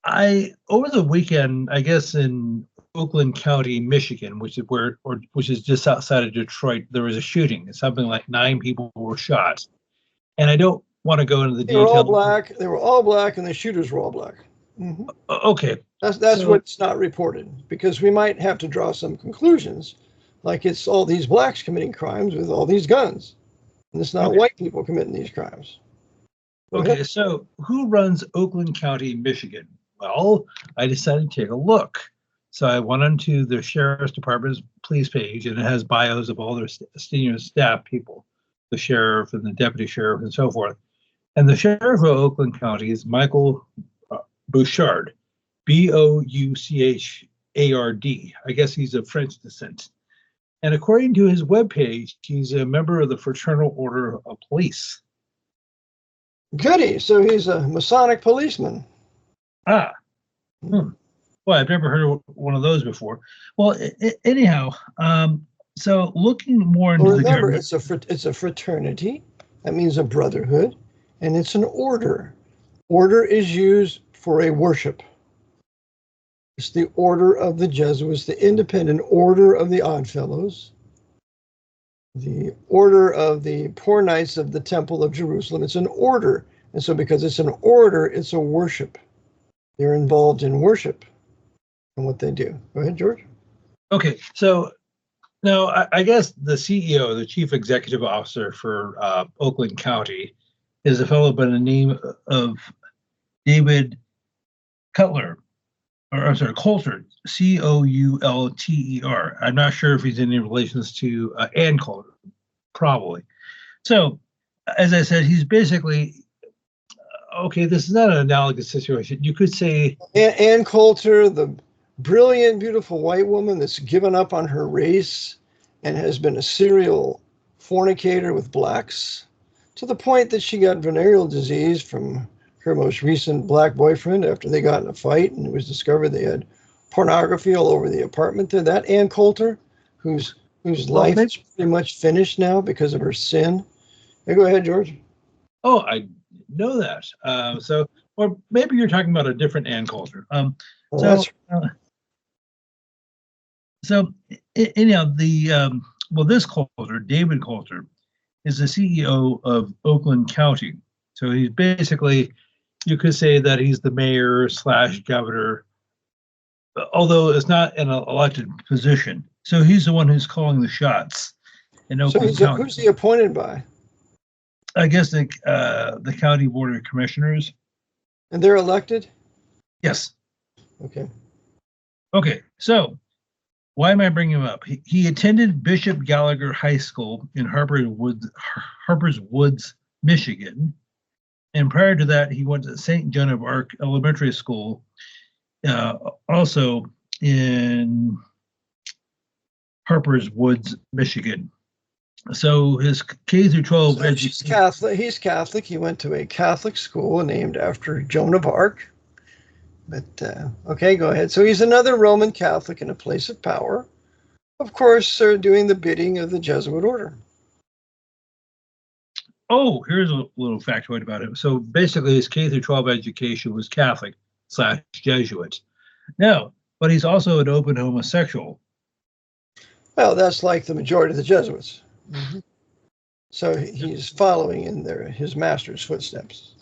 over the weekend, I guess in Oakland County, Michigan, which is just outside of Detroit, there was a shooting. Something like 9 people were shot, and I don't want to go into the They were all details. black. They were all black, and the shooters were all black. Mm-hmm. Okay, That's what's not reported, because we might have to draw some conclusions, like it's all these blacks committing crimes with all these guns, and it's not white people committing these crimes. Okay, so who runs Oakland County, Michigan? Well, I decided to take a look. So I went onto the Sheriff's Department's police page, and it has bios of all their senior staff people, the sheriff and the deputy sheriff and so forth. And the sheriff of Oakland County is Michael Bouchard, Bouchard. I guess he's of French descent. And according to his webpage, he's a member of the Fraternal Order of Police. Goody. So he's a Masonic policeman. Ah. Well, I've never heard of one of those before. Well, anyhow, so looking more into Well, the remember, government, it's a fraternity. That means a brotherhood, and it's an order. Order is used for a worship. It's the order of the Jesuits, the independent order of the Oddfellows, the order of the Poor Knights of the Temple of Jerusalem. It's an order. And so because it's an order, it's a worship. They're involved in worship and what they do. Go ahead, George. Okay, so now I guess the CEO, the chief executive officer for Oakland County, is a fellow by the name of David Cutler, or I'm sorry, Coulter, Coulter. I'm not sure if he's in any relations to Ann Coulter, probably. So, as I said, he's basically, okay, this is not an analogous situation. You could say Ann Coulter, the brilliant, beautiful white woman that's given up on her race and has been a serial fornicator with blacks to the point that she got venereal disease from her most recent black boyfriend after they got in a fight, and it was discovered they had pornography all over the apartment there. That Ann Coulter, whose life is pretty much finished now because of her sin. Hey, go ahead, George. Oh, I know that. Or maybe you're talking about a different Ann Coulter. Anyhow, this Coulter, David Coulter, is the CEO of Oakland County. So he's basically, you could say that he's the mayor / governor, although it's not an elected position. So he's the one who's calling the shots in Oakland County. Who's he appointed by? I guess the County Board of Commissioners. And they're elected? Yes. Okay, so why am I bringing him up? He attended Bishop Gallagher High School in Harper's Woods, Michigan. And prior to that, he went to St. Joan of Arc Elementary School, also in Harper's Woods, Michigan. So his K through 12 education. He's Catholic. He went to a Catholic school named after Joan of Arc. But okay, go ahead. So he's another Roman Catholic in a place of power. Of course, doing the bidding of the Jesuit order. Oh, here's a little factoid about him. So basically, his K through 12 education was Catholic / Jesuit. No, but he's also an open homosexual. Well, that's like the majority of the Jesuits. Mm-hmm. So he's following in his master's footsteps.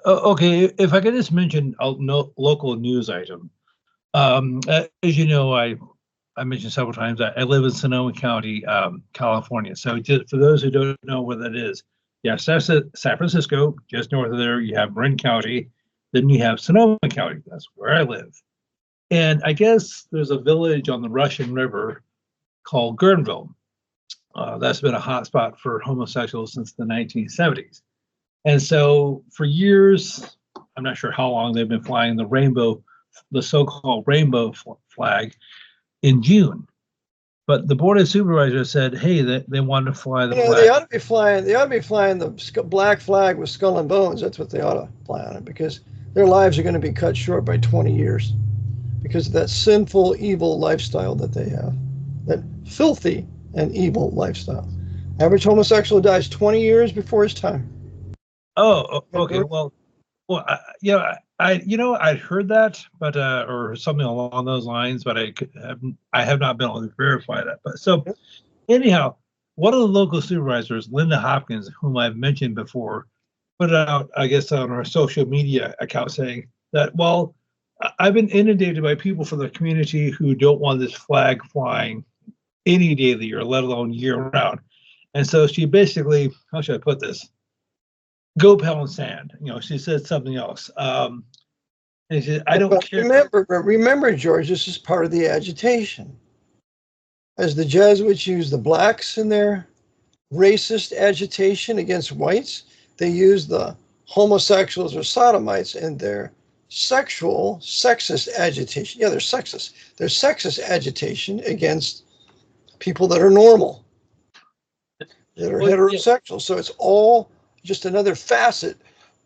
Okay, if I could just mention a local news item. As you know, I mentioned several times that I live in Sonoma County, California. So just for those who don't know where that is, yeah, San Francisco, just north of there, you have Marin County, then you have Sonoma County. That's where I live. And I guess there's a village on the Russian River called Guerneville. That's been a hot spot for homosexuals since the 1970s. And so for years, I'm not sure how long they've been flying the so-called rainbow flag in June. But the Board of Supervisors said, hey, they wanted to fly the flag. They ought to be flying the black flag with skull and bones. That's what they ought to fly on it, because their lives are going to be cut short by 20 years because of that sinful, evil lifestyle that they have. that filthy and evil lifestyle. Average homosexual dies 20 years before his time. Oh, okay. Well, I'd heard that, but or something along those lines, but I have not been able to verify that. But so anyhow, one of the local supervisors, Linda Hopkins, whom I've mentioned before, put out, I guess, on our social media account saying that, well, I've been inundated by people from the community who don't want this flag flying any day of the year, let alone year round. And so she basically, how should I put this? Go pound sand. She said something else. And she said, I don't care. Remember, George, this is part of the agitation. As the Jesuits used the blacks in their racist agitation against whites, they used the homosexuals or sodomites in their sexist agitation. Yeah, they're sexist. They're sexist agitation against people that are normal, that are heterosexual. Yeah. So it's all just another facet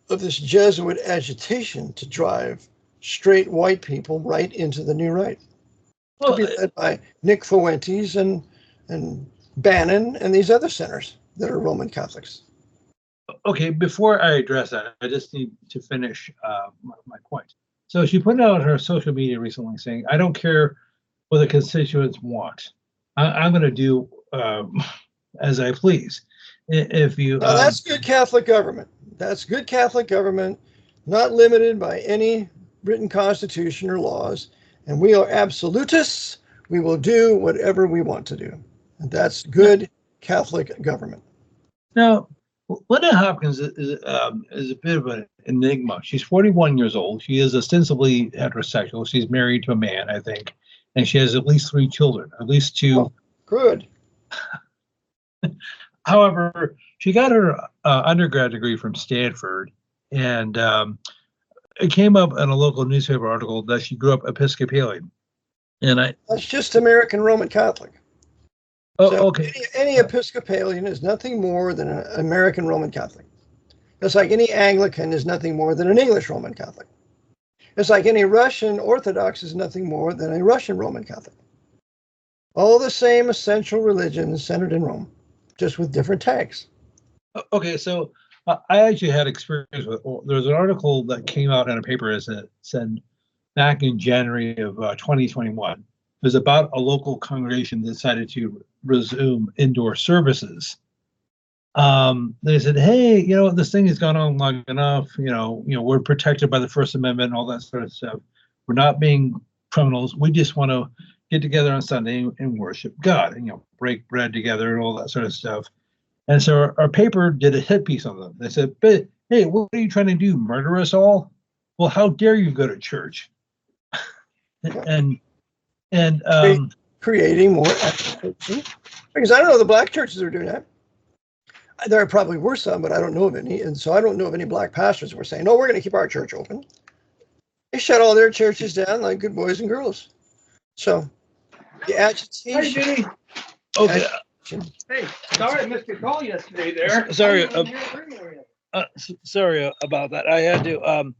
of this Jesuit agitation to drive straight white people right into the new right. To be led by Nick Fuentes and Bannon and these other centers that are Roman Catholics. Okay, before I address that, I just need to finish my point. So she put out her social media recently saying, I don't care what the constituents want. I'm going to do as I please. If you now, that's good Catholic government. That's good Catholic government, not limited by any written constitution or laws. And we are absolutists. We will do whatever we want to do. And that's good Catholic government. Now, Linda Hopkins is a bit of an enigma. She's 41 years old. She is ostensibly heterosexual. She's married to a man, I think. And she has at least 3 children, at least 2. Oh, good. However, she got her undergrad degree from Stanford, and it came up in a local newspaper article that she grew up Episcopalian. And that's just American Roman Catholic. Oh, so okay. Any Episcopalian is nothing more than an American Roman Catholic. It's like any Anglican is nothing more than an English Roman Catholic. It's like any Russian Orthodox is nothing more than a Russian Roman Catholic. All the same essential religions centered in Rome, just with different tags. Okay, so I actually had experience with. There's an article that came out in a paper that said back in January of 2021. It was about a local congregation that decided to resume indoor services. They said, "Hey, this thing has gone on long enough. We're protected by the First Amendment and all that sort of stuff. We're not being criminals. We just want to get together on Sunday and worship God, and break bread together and all that sort of stuff." And so our paper did a hit piece on them. They said, "But hey, what are you trying to do? Murder us all? Well, how dare you go to church?" and creating more agitation. Because I don't know the black churches are doing that. There probably were some, but I don't know of any. And so I don't know of any black pastors who were saying, "No, we're going to keep our church open." They shut all their churches down like good boys and girls. So the agitation. Hey, okay. Hey, sorry I missed your call yesterday there. Sorry. Sorry about that. I had to.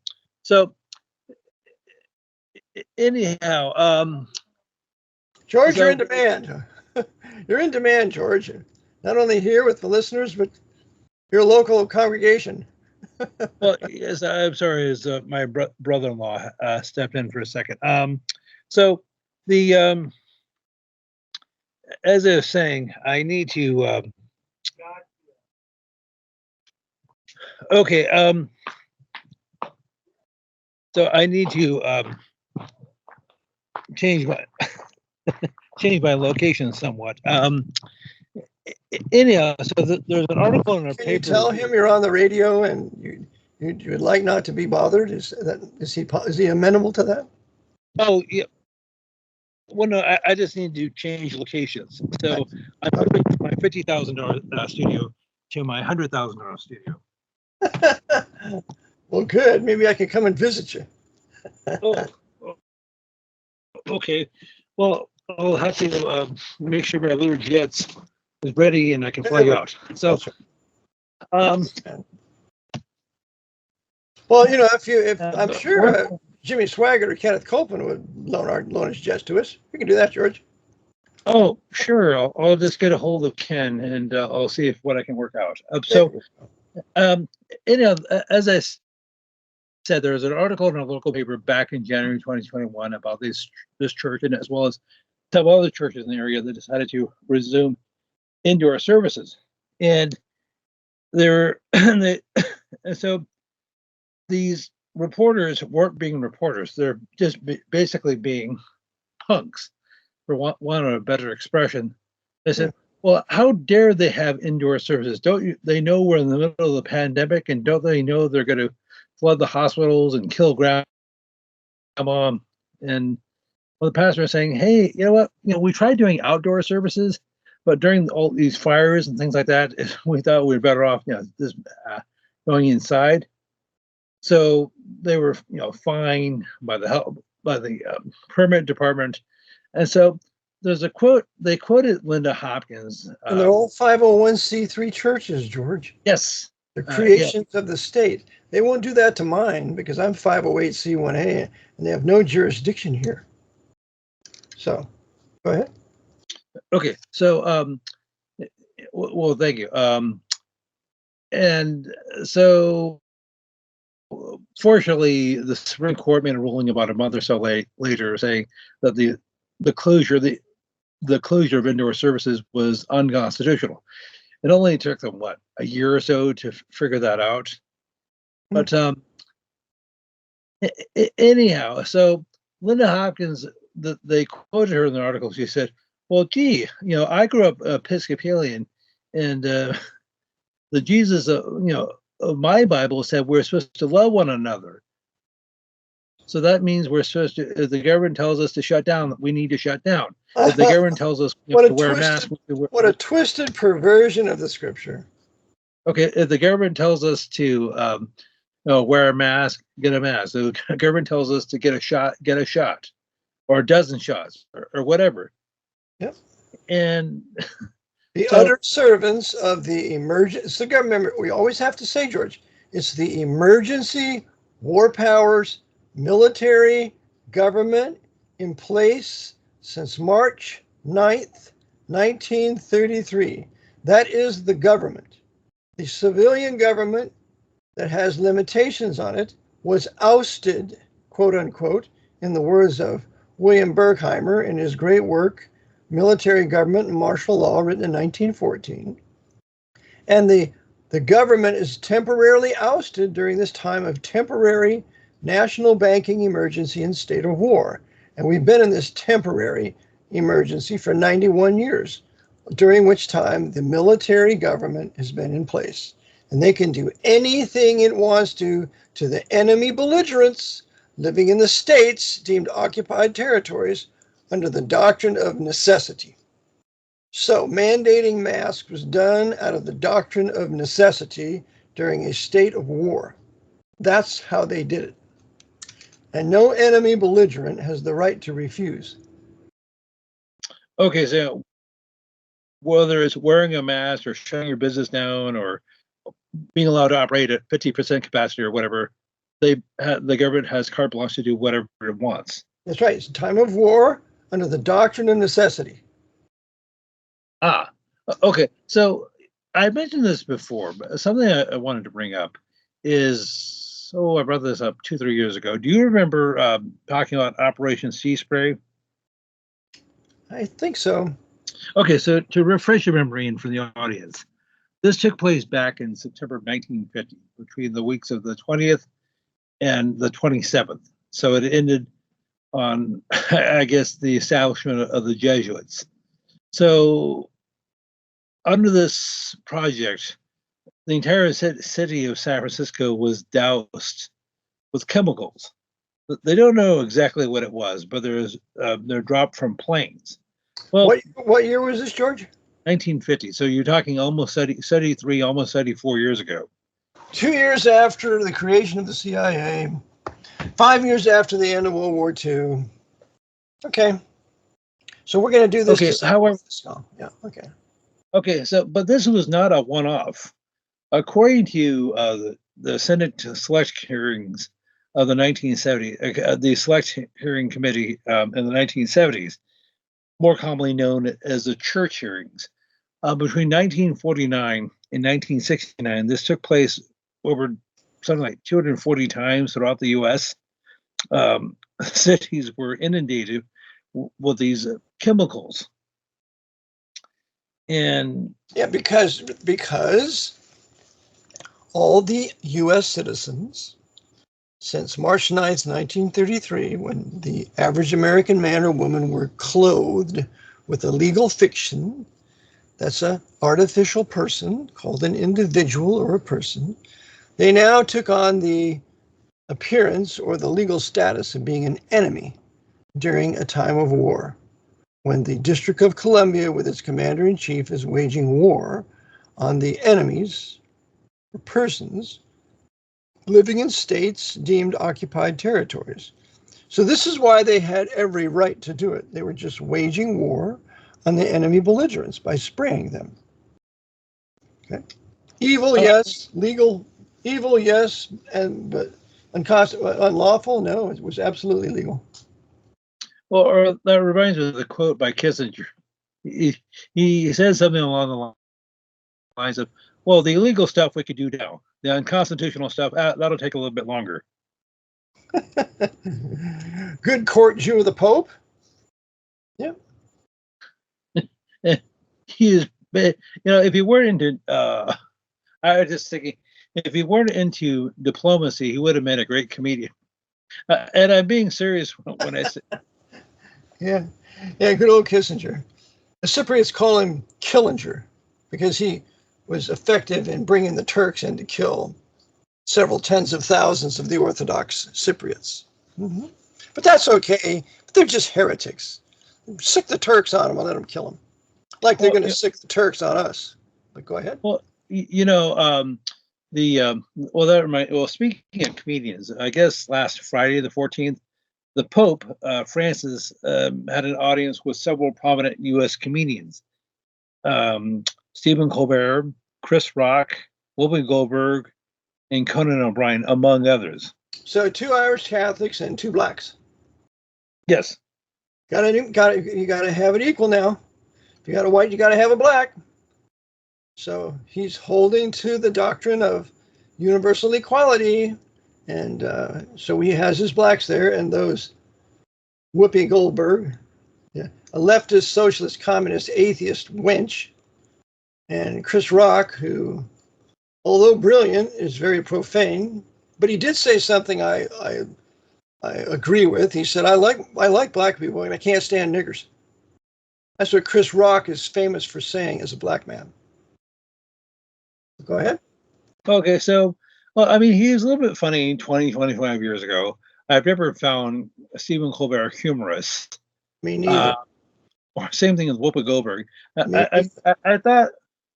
So anyhow, George, you're in demand. You're in demand, George. Not only here with the listeners, but your local congregation. Well, yes, I'm sorry. As my brother-in-law stepped in for a second. So the as I was saying, I need to. Okay. So I need to change my lolocation somewhat. Anyhow, so there's an article in our paper. Can you tell him you're on the radio and you would like not to be bothered? Is he amenable to that? Oh yeah. Well, no, I just need to change locations. So I'm moving my $50,000 studio to my $100,000 studio. Well, good. Maybe I can come and visit you. Oh, okay. Well, I'll have to make sure my little jets is ready and I can fly you out. So, well, if I'm sure Jimmy Swaggart or Kenneth Copeland would loan his jets to us. We can do that, George. Oh, sure. I'll just get a hold of Ken and I'll see what I can work out. Um, as I said, there was an article in a local paper back in January 2021 about this church, and as well as several other churches in the area that decided to resume indoor services. And there, and so these reporters weren't being reporters; they're just basically being punks, for want of a better expression. They said, well, how dare they have indoor services? Don't they know we're in the middle of the pandemic, and don't they know they're going to flood the hospitals and kill grandma? And the pastor was saying, hey, you know what? We tried doing outdoor services, but during all these fires and things like that, we thought we were better off, just going inside. So they were, fined by the permit department. And so there's a quote, they quoted Linda Hopkins. And they're all 501c3 churches, George. Yes. They're creations of the state. They won't do that to mine because I'm 508c1a and they have no jurisdiction here. So go ahead. Okay. So, well, thank you. And so fortunately, the Supreme Court made a ruling about a month or so later saying that the closure of indoor services was unconstitutional. It only took them a year or so to figure that out. But anyhow, so Linda Hopkins, they quoted her in the article. She said, "Well, gee, I grew up Episcopalian, and the Jesus, of my Bible said we're supposed to love one another. So that means we're supposed to, if the government tells us to shut down, we need to shut down. If the government tells us to wear a mask, what a twisted perversion of the scripture. Okay, if the government tells us to wear a mask, get a mask. So the government tells us to get a shot, or a dozen shots, or whatever. Yep. And the utter servants of the emergency government. We always have to say, George, it's the emergency war powers military government in place since March 9th, 1933. That is the government. The civilian government that has limitations on it was ousted, quote unquote, in the words of William Berkheimer in his great work, Military Government and Martial Law, written in 1914. And the government is temporarily ousted during this time of temporary national banking emergency and state of war. And we've been in this temporary emergency for 91 years, during which time the military government has been in place. And they can do anything it wants to the enemy belligerents living in the states deemed occupied territories under the doctrine of necessity. So mandating masks was done out of the doctrine of necessity during a state of war. That's how they did it. And no enemy belligerent has the right to refuse. Okay, so whether it's wearing a mask or shutting your business down or being allowed to operate at 50% capacity or whatever, the government has carte blanche to do whatever it wants. That's right. It's a time of war under the doctrine of necessity. Okay. So I mentioned this before, but something I wanted to bring up is, I brought this up 2-3 years ago. Do you remember talking about Operation Sea Spray? I think so. Okay, so to refresh your memory and for the audience, this took place back in September 1950, between the weeks of the 20th and the 27th. So it ended on, I guess, the establishment of the Jesuits. So under this project, the entire city of San Francisco was doused with chemicals. They don't know exactly what it was, but they're dropped from planes. Well, what year was this, George? 1950. So you're talking almost 73, almost 74 years ago. 2 years after the creation of the CIA, 5 years after the end of World War II. Okay. So we're going to do this. Okay, however, yeah, okay. Okay, so, but this was not a one-off. According to the Senate select hearings of the 1970s, the select hearing committee in the 1970s, more commonly known as the church hearings. Between 1949 and 1969, this took place over something like 240 times throughout the U.S. Cities were inundated with these chemicals. And yeah, because all the U.S. citizens since March 9th, 1933, when the average American man or woman were clothed with a legal fiction, that's an artificial person called an individual or a person, they now took on the appearance or the legal status of being an enemy during a time of war, when the District of Columbia, with its commander-in-chief, is waging war on the enemies or persons living in states deemed occupied territories. So this is why they had every right to do it. They were just waging war on the enemy belligerents by spraying them. Okay. Evil, yes. Legal, evil, yes. But unlawful, no. It was absolutely legal. Well, or that reminds me of the quote by Kissinger. He says something along the lines of, well, the illegal stuff we could do now. The unconstitutional stuff, that'll take a little bit longer. Good court Jew of the Pope. Yeah. He is, if he weren't into, I was just thinking, if he weren't into diplomacy, he would have made a great comedian. And I'm being serious when I say. Yeah, good old Kissinger. The Cypriots call him Killinger because he was effective in bringing the Turks in to kill several tens of thousands of the Orthodox Cypriots. Mm-hmm. But that's okay. They're just heretics. Sick the Turks on them and let them kill them. Like they're going to sick the Turks on us. But go ahead. Well, speaking of comedians, I guess last Friday, the 14th, the Pope, Francis, had an audience with several prominent U.S. comedians. Stephen Colbert, Chris Rock, Whoopi Goldberg, and Conan O'Brien, among others. So 2 Irish Catholics and 2 blacks. Yes. You gotta have it equal now. If you got a white, you gotta have a black. So he's holding to the doctrine of universal equality, and so he has his blacks there, and those Whoopi Goldberg, a leftist, socialist, communist, atheist wench, and Chris Rock, who, although brilliant, is very profane. But he did say something I agree with. He said, I like black people, and I can't stand niggers. That's what Chris Rock is famous for saying as a black man. Go ahead. Okay, so, he was a little bit funny 20, 25 years ago. I've never found Stephen Colbert humorous. Me neither. Or same thing with Whoopi Goldberg. I thought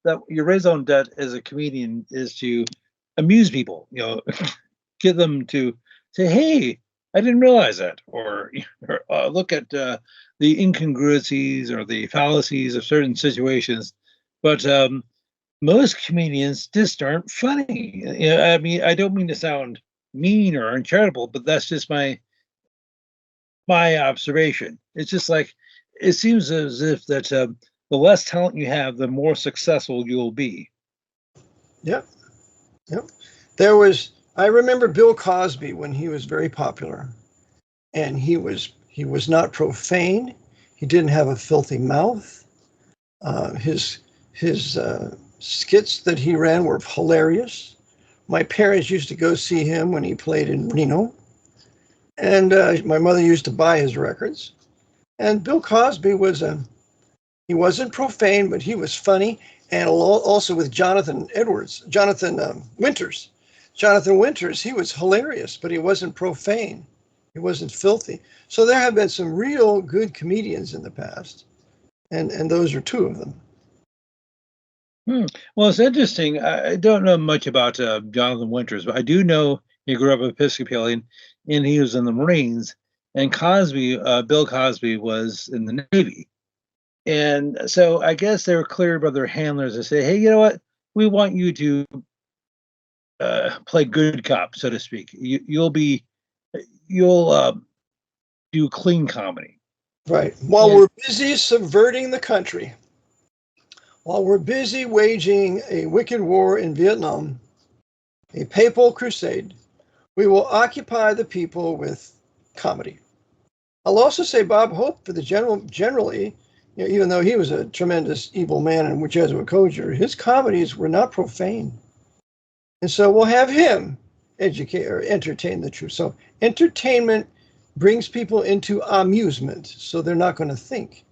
that your raison d'etre as a comedian is to amuse people, get them to say, hey, I didn't realize that, or look at the incongruities or the fallacies of certain situations. But most comedians just aren't funny. I don't mean to sound mean or uncharitable, but that's just my observation. It's just like, it seems as if that the less talent you have, the more successful you'll be. Yep. I remember Bill Cosby when he was very popular, and he was not profane. He didn't have a filthy mouth. His skits that he ran were hilarious. My parents used to go see him when he played in Reno, and my mother used to buy his records. And Bill Cosby he wasn't profane, but he was funny, and also with Jonathan Winters. Jonathan Winters, he was hilarious, but he wasn't profane. He wasn't filthy. So there have been some real good comedians in the past, and those are 2 of them. Well, it's interesting. I don't know much about Jonathan Winters, but I do know he grew up Episcopalian, and he was in the Marines. And Bill Cosby was in the Navy. And so I guess they were clear by their handlers to say, hey, you know what? We want you to play good cop, so to speak. You'll do clean comedy. Right. While Yeah. we're busy subverting the country, while we're busy waging a wicked war in Vietnam, a papal crusade, we will occupy the people with comedy. I'll also say Bob Hope, for the generally, even though he was a tremendous evil man and Jesuit Coadjutor, his comedies were not profane. And so we'll have him educate or entertain the truth. So entertainment brings people into amusement, so they're not going to think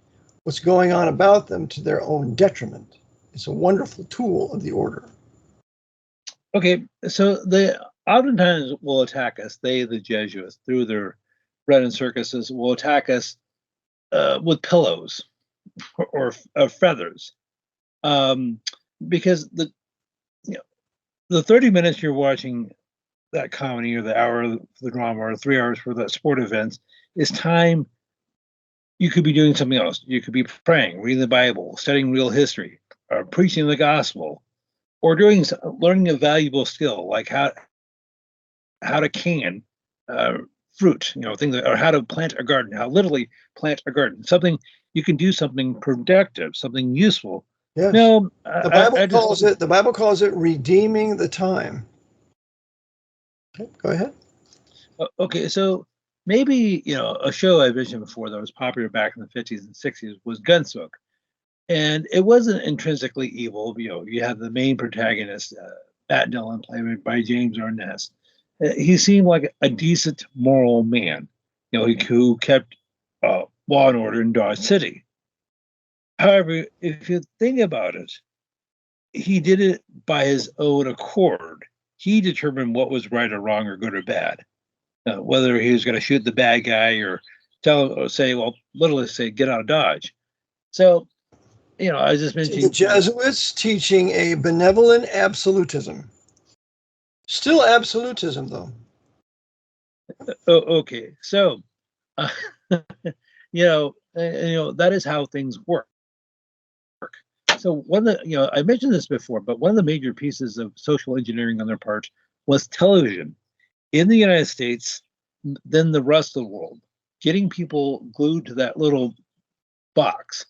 what's going on about them to their own detriment. It's a wonderful tool of the order. Okay, so they oftentimes will attack us. They, the Jesuits, through their bread and circuses, will attack us with pillows or feathers, because the 30 minutes you're watching that comedy, or the hour for the drama, or 3 hours for that sport event, is time you could be doing something else. You could be praying, reading the Bible, studying real history, or preaching the gospel, or learning a valuable skill like how to can fruit, things, or how to plant a garden, how literally plant a garden. Something you can do, something productive, something useful. Yes. No, The Bible calls it redeeming the time. Okay, go ahead. Okay, so maybe a show I mentioned before that was popular back in the 50s and 60s was Gunsmoke, and it wasn't intrinsically evil. You have the main protagonist, Matt Dillon, played by James Arness. He seemed like a decent, moral man, who kept law and order in Dodge City. However, if you think about it, he did it by his own accord. He determined what was right or wrong, or good or bad. Whether he was going to shoot the bad guy or literally say, get out of Dodge. So, I was just mentioning The Jesuits teaching a benevolent absolutism. Still absolutism, though. Okay. So, that is how things work. So one of the, I mentioned this before, but one of the major pieces of social engineering on their part was television in the United States, then the rest of the world, getting people glued to that little box.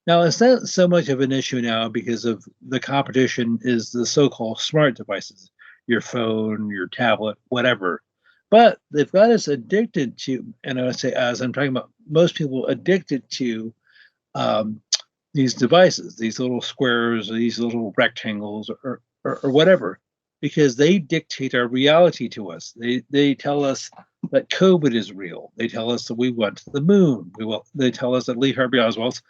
Now, it's not so much of an issue now because of the competition is the so-called smart devices, your phone, your tablet, whatever. But they've got us addicted to, and I would say as I'm talking about most people addicted to these devices, these little squares, or these little rectangles, or whatever, because they dictate our reality to us. They tell us that COVID is real. They tell us that we went to the moon. They tell us that Lee Harvey Oswald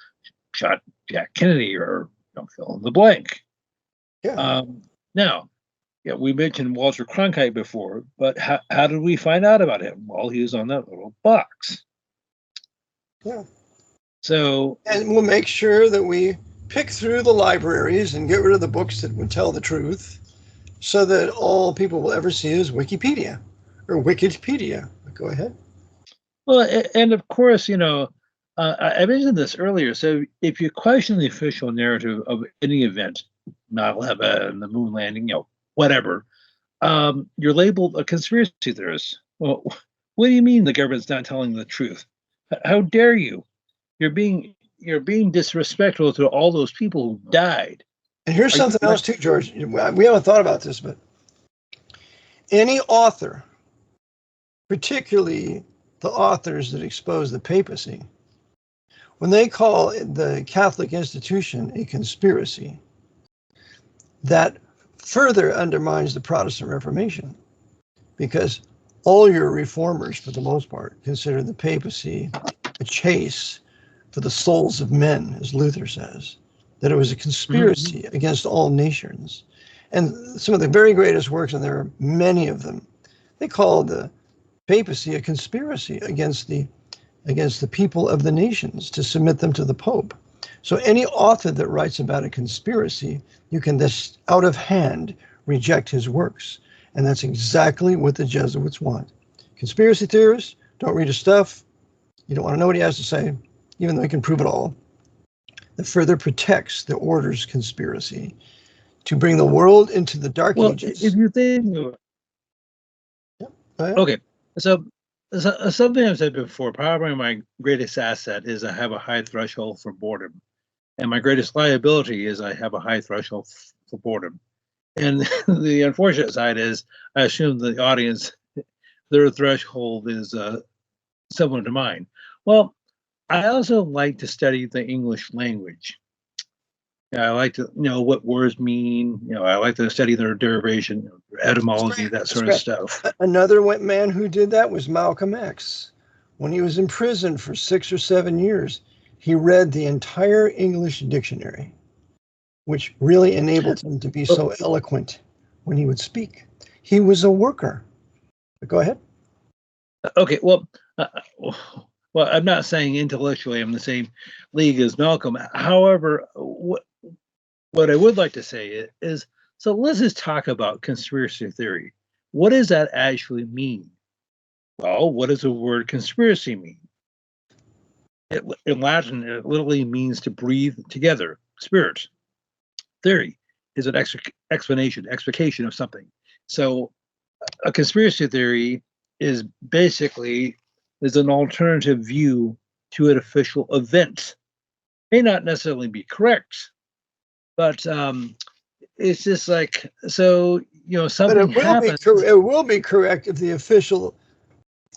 shot Jack Kennedy, or fill in the blank. Yeah. Now, we mentioned Walter Cronkite before, but how did we find out about him? Well, he was on that little box. Yeah. So, and we'll make sure that we pick through the libraries and get rid of the books that would tell the truth, so that all people will ever see is Wikipedia or Wikipedia. Go ahead. Well, and of course, I mentioned this earlier. So if you question the official narrative of any event, 9/11, the moon landing, whatever, you're labeled a conspiracy theorist. Well, what do you mean the government's not telling the truth? How dare you? You're being disrespectful to all those people who died. And here's something else too, George. We haven't thought about this, but any author, particularly the authors that expose the papacy, when they call the Catholic institution a conspiracy, that further undermines the Protestant Reformation, because all your reformers, for the most part, consider the papacy a chase for the souls of men, as Luther says, that it was a conspiracy against all nations. And some of the very greatest works, and there are many of them, they call the papacy a conspiracy against the people of the nations to submit them to the Pope. So any author that writes about a conspiracy, you can just out of hand reject his works. And that's exactly what the Jesuits want. Conspiracy theorists don't read his stuff. You don't want to know what he has to say, even though he can prove it all. That further protects the order's conspiracy to bring the world into the dark ages. If you think, okay, so Something I've said before, probably my greatest asset is I have a high threshold for boredom. And my greatest liability is I have a high threshold for boredom. And the unfortunate side is I assume the audience, their threshold is similar to mine. Well, I also like to study the English language. I like to know what words mean. I like to study their derivation, their etymology, that sort of stuff. Another man who did that was Malcolm X. When he was in prison for 6 or 7 years, he read the entire English dictionary, which really enabled him to be so eloquent when he would speak. He was a worker. But go ahead. Okay, well, I'm not saying intellectually I'm the same league as Malcolm. However, what I would like to say is, so let's just talk about conspiracy theory. What does that actually mean? Well, what does the word conspiracy mean? In Latin, it literally means to breathe together. Spirit. Theory is an explication of something. So a conspiracy theory is basically an alternative view to an official event. May not necessarily be correct, but it's just like, so, something happens. It will be correct if the official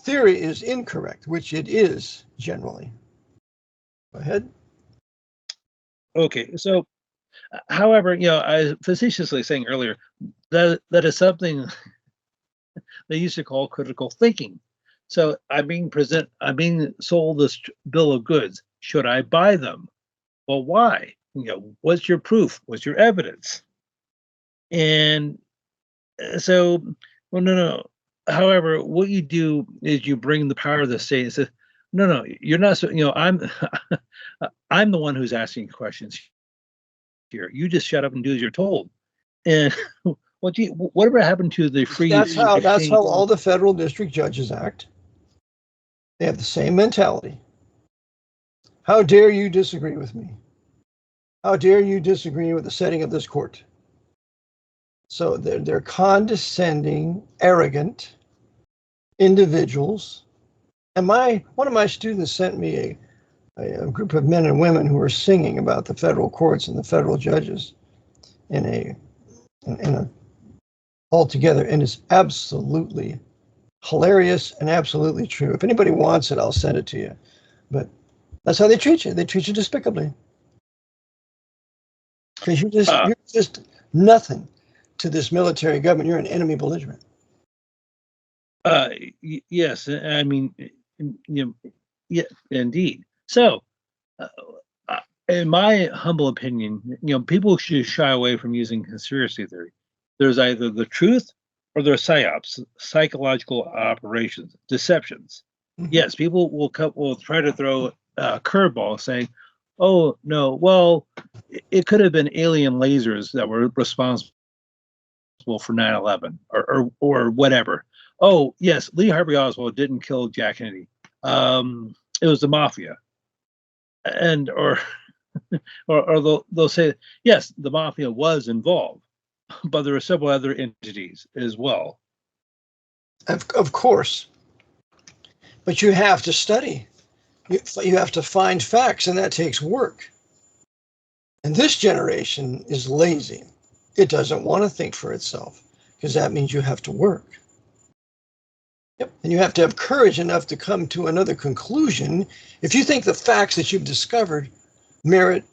theory is incorrect, which it is generally. Go ahead. Okay, so, however, I was facetiously saying earlier that is something they used to call critical thinking. So I'm being sold this bill of goods. Should I buy them? Well, why? What's your proof? What's your evidence? And so, well, no. However, what you do is you bring the power of the state and say, no, you're not. I'm the one who's asking questions here. You just shut up and do as you're told. And whatever happened to the free? That's how all the federal district judges act. They have the same mentality. How dare you disagree with me? How dare you disagree with the setting of this court? So they're condescending, arrogant individuals. And one of my students sent me a group of men and women who were singing about the federal courts and the federal judges in a altogether, and it's absolutely hilarious and absolutely true. If anybody wants it, I'll send it to you. But that's how they treat you. They treat you despicably. Because you're just nothing to this military government. You're an enemy belligerent. Yes, I mean, yeah, indeed. So, in my humble opinion, people should shy away from using conspiracy theory. There's either the truth or there's psyops, psychological operations, deceptions. Mm-hmm. Yes, people will try to throw a curveball saying, "Oh no, well, it could have been alien lasers that were responsible for 9/11 or whatever." Oh yes, Lee Harvey Oswald didn't kill Jack Kennedy. It was the mafia, and or they'll say yes, the mafia was involved, but there are several other entities as well. Of course, but you have to study. You have to find facts, and that takes work. And this generation is lazy. It doesn't want to think for itself, because that means you have to work. Yep. And you have to have courage enough to come to another conclusion if you think the facts that you've discovered merit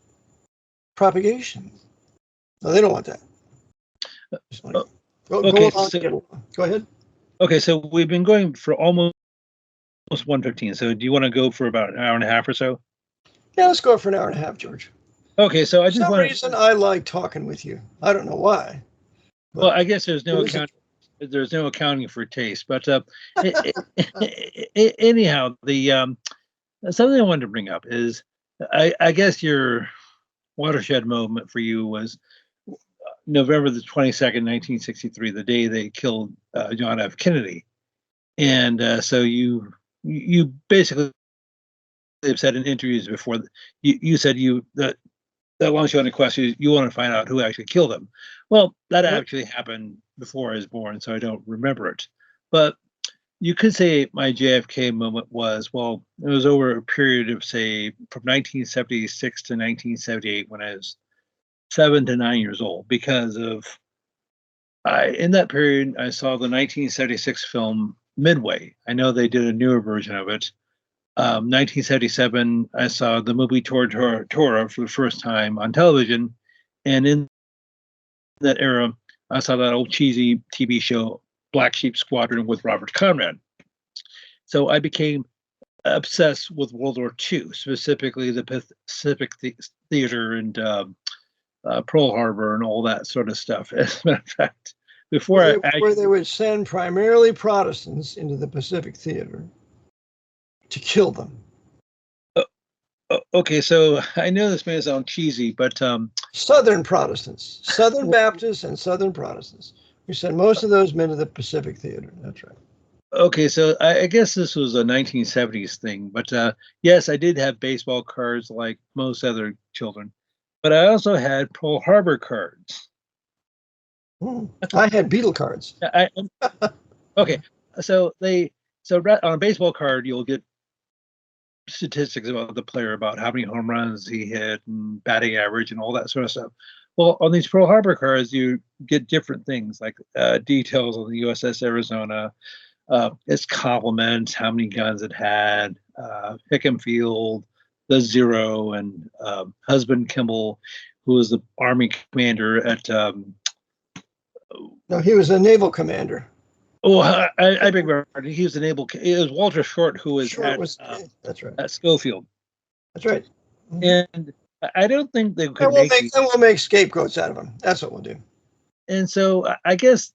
propagation. No, they don't want that. Go ahead. Okay, so we've been going for almost 1:15. So do you want to go for about an hour and a half or so? Yeah, let's go for an hour and a half, George. Okay, so I just for some reason I like talking with you. I don't know why. Well, I guess there's no accounting for taste. But anyhow, the something I wanted to bring up is I guess your watershed moment for you was November the 22nd, 1963, the day they killed John F. Kennedy, and so you basically have said in interviews before you said that launched you on a question. You want to find out who actually killed him. Well, that actually happened before I was born, so I don't remember it. But you could say my JFK moment was, well, it was over a period of, say, from 1976 to 1978 when I was 7 to 9 years old, because of in that period I saw the 1976 film Midway. I know they did a newer version of it. 1977, I saw the movie Torah for the first time on television, and in that era, I saw that old cheesy TV show Black Sheep Squadron with Robert Conrad. So I became obsessed with World War II, specifically the Pacific Theater and Pearl Harbor and all that sort of stuff. As a matter of fact, where they would send primarily Protestants into the Pacific Theater to kill them. Okay, so I know this may sound cheesy, but Southern Protestants, Southern Baptists and Southern Protestants. We sent most of those men to the Pacific Theater. That's right. Okay, so I guess this was a 1970s thing, but yes, I did have baseball cards like most other children, but I also had Pearl Harbor cards. I had Beetle cards. Okay, so on a baseball card, you'll get statistics about the player, about how many home runs he hit and batting average and all that sort of stuff. Well, on these Pearl Harbor cards, you get different things like details on the USS Arizona, its compliments, how many guns it had, Hickam Field, the Zero, and Husband Kimball, who was the Army commander at. No, he was a naval commander. Oh, I beg your pardon. He was a naval. It was Walter Short who was that's right. At Schofield. That's right. And I don't think they could we'll make scapegoats out of them. That's what we'll do. And so I guess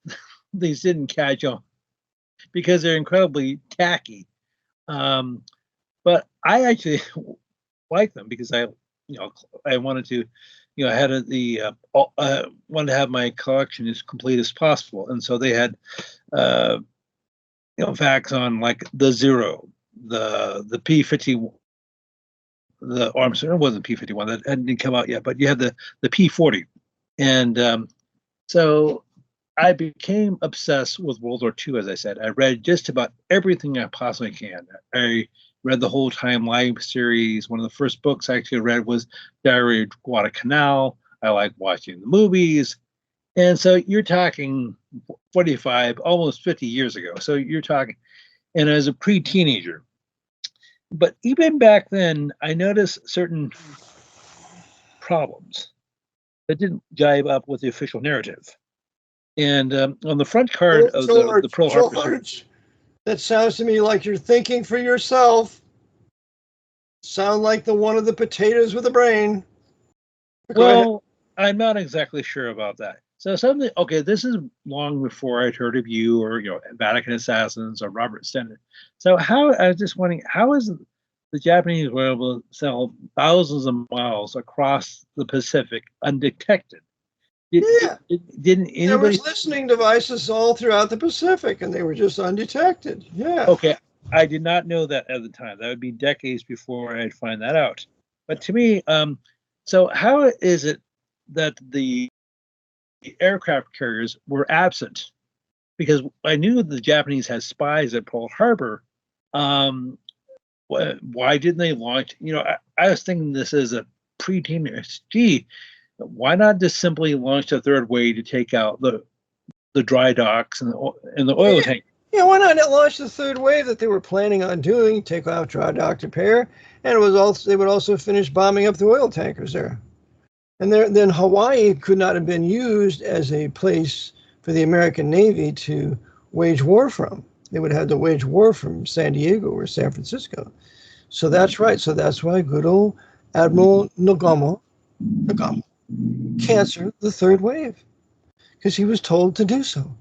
these didn't catch on because they're incredibly tacky. But I actually like them because I wanted to, I had wanted to have my collection as complete as possible, and so they had, facts on like the Zero, the P-50. I'm sorry, it wasn't P-51 that hadn't come out yet, but you had the P-40, and so I became obsessed with World War II. As I said, I read just about everything I possibly can. I read the whole Time Life series. One of the first books I actually read was Diary of Guadalcanal. I like watching the movies. And so you're talking 45, almost 50 years ago. So you're talking, and as a pre-teenager. But even back then, I noticed certain problems that didn't jive up with the official narrative. And on the front card of the Pearl Harbor. That sounds to me like you're thinking for yourself. Sound like the one of the potatoes with a brain. Well, I'm not exactly sure about that. So this is long before I'd heard of you or, Vatican Assassins or Robert Stenton. So I was just wondering, how is the Japanese were able to sell thousands of miles across the Pacific undetected? Didn't anybody? There was listening devices all throughout the Pacific, and they were just undetected. Yeah. Okay, I did not know that at the time. That would be decades before I'd find that out. But to me, so how is it that the aircraft carriers were absent? Because I knew the Japanese had spies at Pearl Harbor. Why didn't they launch? I was thinking this as a pre-teenager. Gee, why not just simply launch the third wave to take out the dry docks and the oil tank? Yeah, why not launch the third wave that they were planning on doing? Take out dry dock repair, and they would also finish bombing up the oil tankers there. And then Hawaii could not have been used as a place for the American Navy to wage war from. They would have to wage war from San Diego or San Francisco. So that's right. So that's why good old Admiral Nagamo canceled the third wave, because he was told to do so,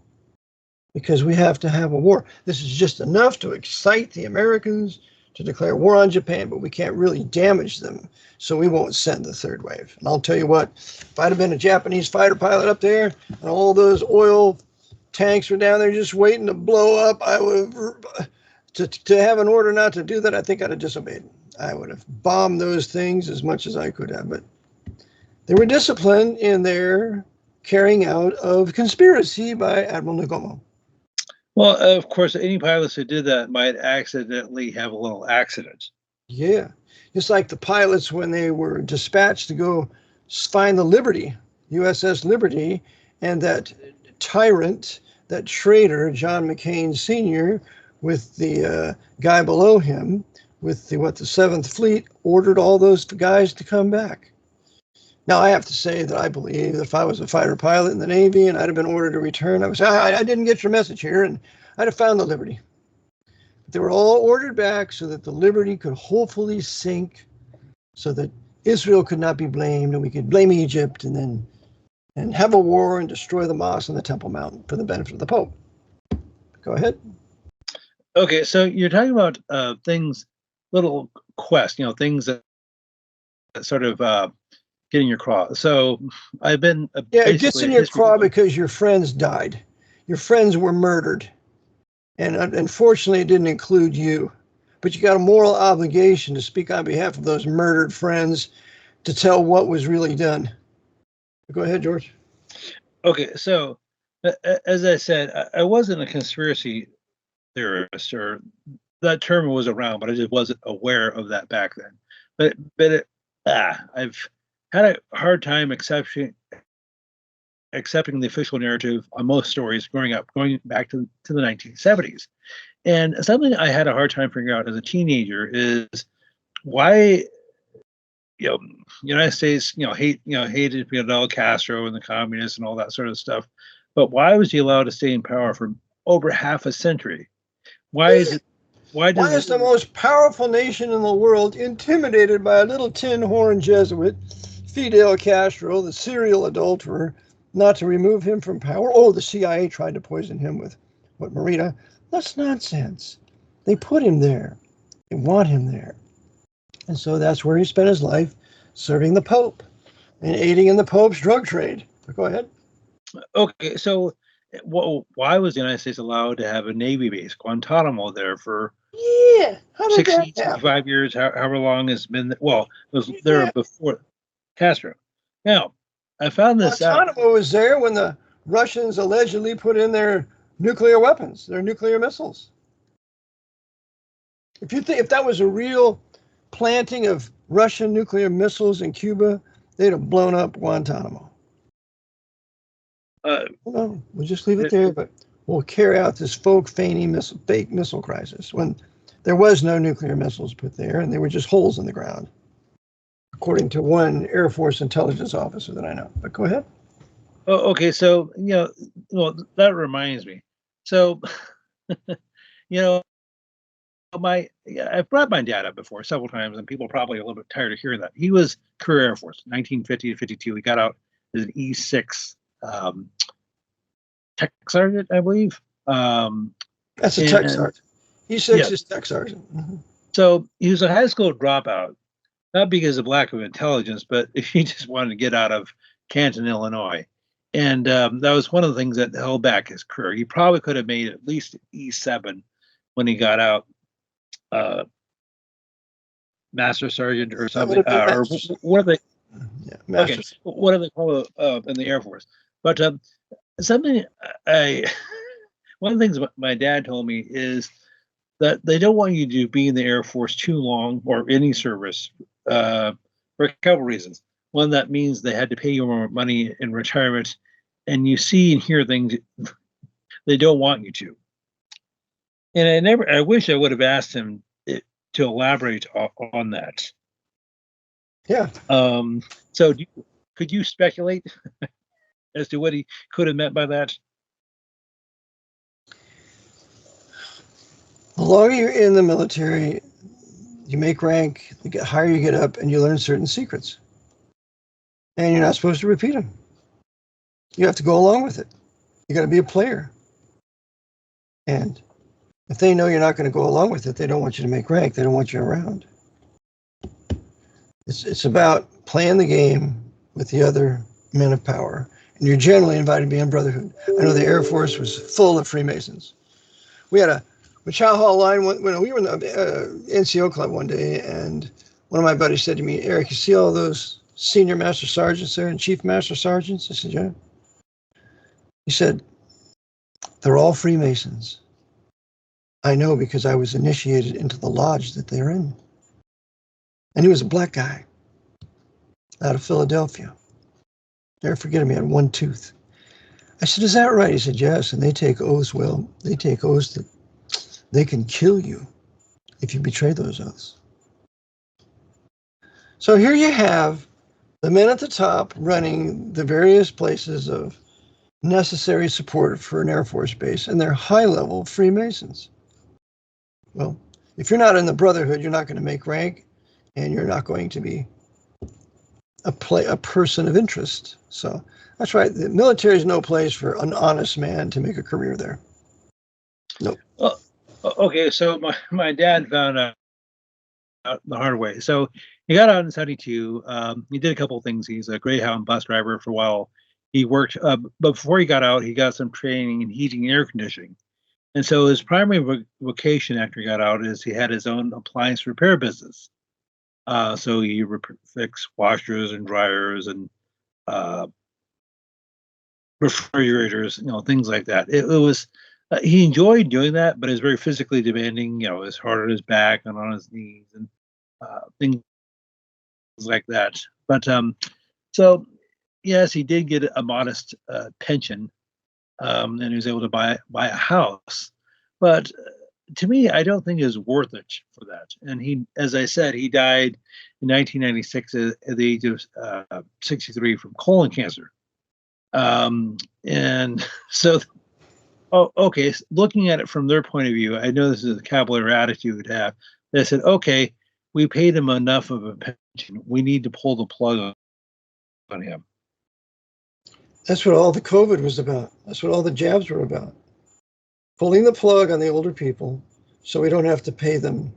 because we have to have a war. This is just enough to excite the Americans to declare war on Japan, but we can't really damage them, so we won't send the third wave. And I'll tell you what, if I'd have been a Japanese fighter pilot up there and all those oil tanks were down there just waiting to blow up, I would to have an order not to do that. I think I'd have disobeyed. I would have bombed those things as much as I could have, but they were disciplined in their carrying out of conspiracy by Admiral Nagamo. Well, of course, any pilots who did that might accidentally have a little accident. Yeah. It's like the pilots when they were dispatched to go find the Liberty, USS Liberty, and that tyrant, that traitor, John McCain Sr., with the guy below him, with the 7th Fleet, ordered all those guys to come back. Now, I have to say that I believe that if I was a fighter pilot in the Navy and I'd have been ordered to return, I would say, I didn't get your message here, and I'd have found the Liberty. They were all ordered back so that the Liberty could hopefully sink, so that Israel could not be blamed, and we could blame Egypt and have a war and destroy the mosque and the Temple Mount for the benefit of the Pope. Go ahead. Okay, so you're talking about things, little quests, things that sort of get in your craw. So I've been it gets in your craw because your friends died. Your friends were murdered. And unfortunately, it didn't include you. But you got a moral obligation to speak on behalf of those murdered friends, to tell what was really done. Go ahead, George. Okay, so as I said, I wasn't a conspiracy theorist, or that term was around, but I just wasn't aware of that back then. But I've had a hard time accepting the official narrative on most stories growing up, going back to the 1970s. And something I had a hard time figuring out as a teenager is why, United States, hated Fidel Castro and the communists and all that sort of stuff. But why was he allowed to stay in power for over half a century? Why is the most powerful nation in the world intimidated by a little tin-horn Jesuit, Fidel Castro, the serial adulterer, not to remove him from power? Oh, the CIA tried to poison him with Marina. That's nonsense. They put him there. They want him there. And so that's where he spent his life, serving the Pope and aiding in the Pope's drug trade. But go ahead. Okay, so why was the United States allowed to have a Navy base, Guantanamo, there for 65 years, however long it's been? Well, it was there before Castro. Now, I found this out. Guantanamo was there when the Russians allegedly put in their nuclear weapons, their nuclear missiles. If that was a real planting of Russian nuclear missiles in Cuba, they'd have blown up Guantanamo. We'll just leave it there, but we'll carry out this fake missile crisis when there was no nuclear missiles put there, and they were just holes in the ground, according to one Air Force intelligence officer that I know. But go ahead. Oh, okay. So, that reminds me. So, I've brought my dad up before several times, and people are probably a little bit tired of hearing that. He was career Air Force, 1950 to 52. He got out as an E6 tech sergeant, I believe. That's a tech sergeant. E6 is tech sergeant. Mm-hmm. So he was a high school dropout, not because of lack of intelligence, but he just wanted to get out of Canton, Illinois. And that was one of the things that held back his career. He probably could have made at least E7 when he got out, Master Sergeant or something. Or what are they? Yeah, okay, what do they call it in the Air Force? But something one of the things my dad told me is that they don't want you to be in the Air Force too long, or any service, for a couple reasons. One, that means they had to pay you more money in retirement, and you see and hear things they don't want you to. And I wish I would have asked him to elaborate on that. Yeah. So could you speculate as to what he could have meant by that? The longer you're in the military, you make rank, the higher you get up, and you learn certain secrets. And you're not supposed to repeat them. You have to go along with it. You got to be a player. And if they know you're not going to go along with it, they don't want you to make rank. They don't want you around. It's about playing the game with the other men of power. And you're generally invited to be in brotherhood. I know the Air Force was full of Freemasons. We had a chow hall line when we were in the NCO club one day, and one of my buddies said to me, "Eric, you see all those senior master sergeants there and chief master sergeants?" I said, "Yeah." He said, "They're all Freemasons. I know because I was initiated into the lodge that they're in. And he was a black guy out of Philadelphia. Never forget him, he had one tooth. I said, is that right? He said, yes. And they take oaths. Well, they take oaths that they can kill you if you betray those oaths. So here you have the men at the top running the various places of necessary support for an Air Force base, and they're high-level Freemasons. Well, if you're not in the Brotherhood, you're not going to make rank, and you're not going to be a person of interest. So that's right. The military is no place for an honest man to make a career there. Nope. Well, okay, so my dad found out the hard way. So he got out in 72. He did a couple of things. He's a Greyhound bus driver for a while. He worked, but before he got out, he got some training in heating and air conditioning. And so his primary vocation after he got out is he had his own appliance repair business. So he fixed washers and dryers and refrigerators, things like that. It was he enjoyed doing that, but it was very physically demanding. It was hard on his back and on his knees and things like that. But so yes, he did get a modest pension, and he was able to buy a house. But to me, I don't think it was worth it for that. And he, as I said, he died in 1996 at the age of 63 from colon cancer. And so, okay, looking at it from their point of view, I know this is a cavalier attitude to have. They said, okay, we paid him enough of a pension. We need to pull the plug on him. That's what all the COVID was about. That's what all the jabs were about. Pulling the plug on the older people so we don't have to pay them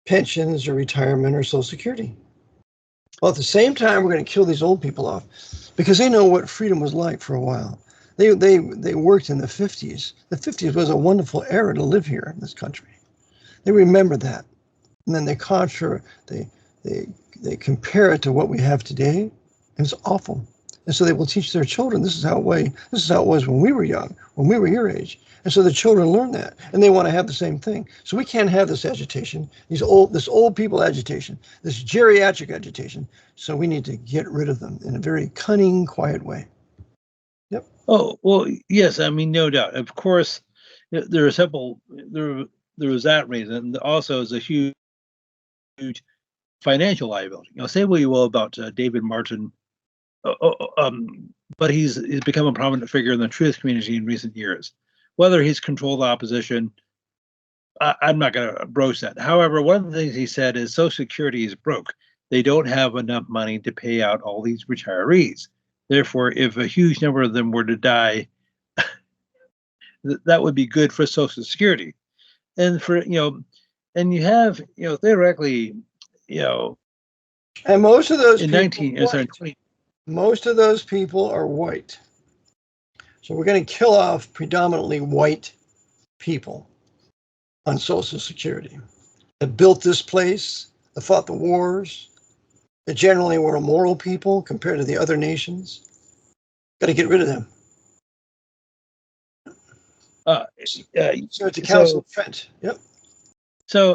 pensions or retirement or Social Security. Well, at the same time, we're going to kill these old people off because they know what freedom was like for a while. They worked in the 50s. The 50s was a wonderful era to live here in this country. They remember that. And then they compare it to what we have today, and it's awful. And so they will teach their children, this is how it was when we were young, when we were your age. And so the children learn that, and they want to have the same thing. So we can't have this agitation, this old people agitation, this geriatric agitation. So we need to get rid of them in a very cunning, quiet way. Yep. Oh, well, yes, I mean, no doubt. Of course, there was that reason. Also, is a huge financial liability. Say what you will about David Martin, but he's become a prominent figure in the truth community in recent years. Whether he's controlled the opposition, I'm not going to broach that. However, one of the things he said is Social Security is broke. They don't have enough money to pay out all these retirees. Therefore, if a huge number of them were to die, that would be good for Social Security. And and you have, theoretically, and most of those most of those people are white. So we're going to kill off predominantly white people on Social Security that built this place, that fought the wars, that generally were immoral people compared to the other nations. Got to get rid of them. So it's a Council of Trent. Yep. So,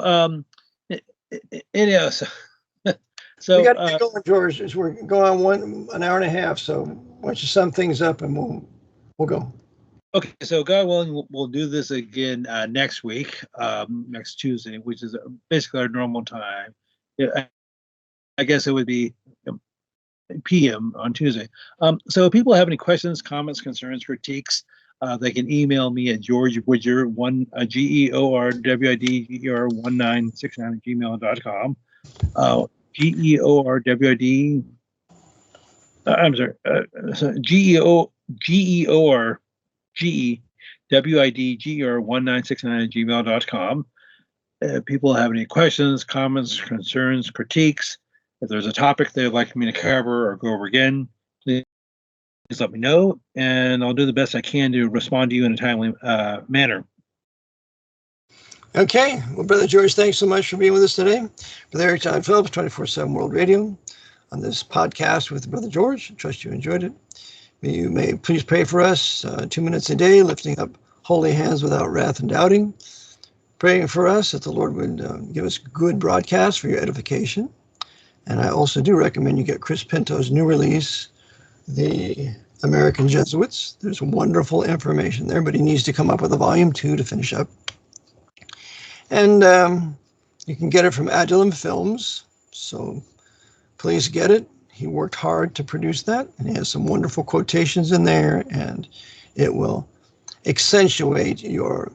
so we got to get going, George. We're going on an hour and a half. So why don't you sum things up and we'll go. Okay, so God willing, we'll do this again next week, next Tuesday, which is basically our normal time. I guess it would be PM on Tuesday. So if people have any questions, comments, concerns, critiques, they can email me at GeorgeWidger, GeorWidger1969 @gmail.com. I'm sorry, GeorGewidger1969 @gmail.com. If people have any questions, comments, concerns, critiques, if there's a topic they'd like me to cover or go over again, please let me know, and I'll do the best I can to respond to you in a timely manner. Okay. Well, Brother George, thanks so much for being with us today. Brother Eric John Phillips, 24/7 World Radio, on this podcast with Brother George. I trust you enjoyed it. You may please pray for us 2 minutes a day, lifting up holy hands without wrath and doubting. praying for us that the Lord would give us good broadcasts for your edification. And I also do recommend you get Chris Pinto's new release, The American Jesuits. There's wonderful information there, but he needs to come up with a volume 2 to finish up. And you can get it from Adullam Films, so please get it. He worked hard to produce that, and he has some wonderful quotations in there, and it will accentuate your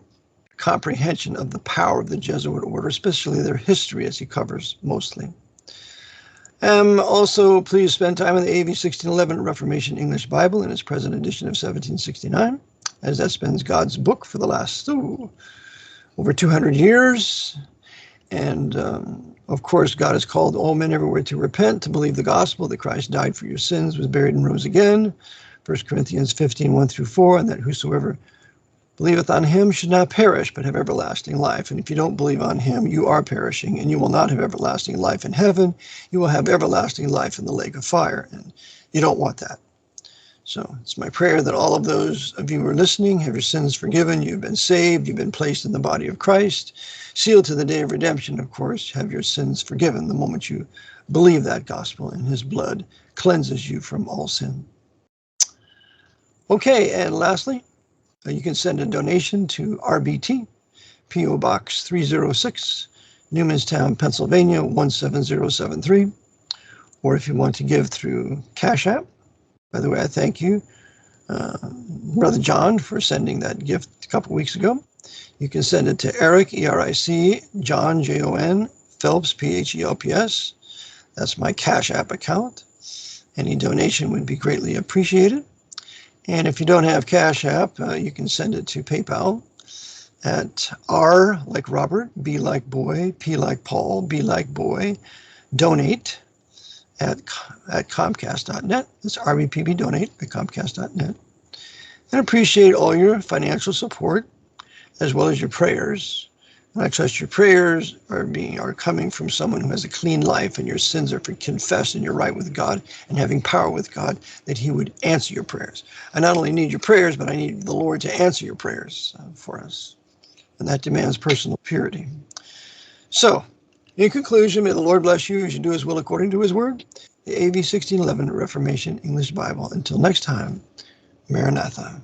comprehension of the power of the Jesuit order, especially their history, as he covers mostly. Also, please spend time in the AV 1611 Reformation English Bible in its present edition of 1769, as that's been God's book for the last over 200 years. And of course, God has called all men everywhere to repent, to believe the gospel, that Christ died for your sins, was buried and rose again. 1 Corinthians 15, 1-4, and that whosoever believeth on him should not perish, but have everlasting life. And if you don't believe on him, you are perishing, and you will not have everlasting life in heaven. You will have everlasting life in the lake of fire, and you don't want that. So it's my prayer that all of those of you who are listening have your sins forgiven, you've been saved, you've been placed in the body of Christ, sealed to the day of redemption, of course, have your sins forgiven the moment you believe that gospel, and his blood cleanses you from all sin. Okay, and lastly, you can send a donation to RBT, P.O. Box 306, Newmanstown, Pennsylvania 17073, or if you want to give through Cash App. By the way, I thank you, Brother John, for sending that gift a couple weeks ago. You can send it to Eric, E-R-I-C, John, J-O-N, Phelps, P-H-E-L-P-S. That's my Cash App account. Any donation would be greatly appreciated. And if you don't have Cash App, you can send it to PayPal at R like Robert, B like boy, P like Paul, B like boy, donate at Comcast.net. That's rbpb donate at Comcast.net. And appreciate all your financial support as well as your prayers. And I trust your prayers are coming from someone who has a clean life, and your sins are confessed, and you're right with God and having power with God, that he would answer your prayers. I not only need your prayers, but I need the Lord to answer your prayers for us. And that demands personal purity. So, in conclusion, may the Lord bless you as you do his will according to his word. The AV 1611 Reformation English Bible. Until next time, Maranatha.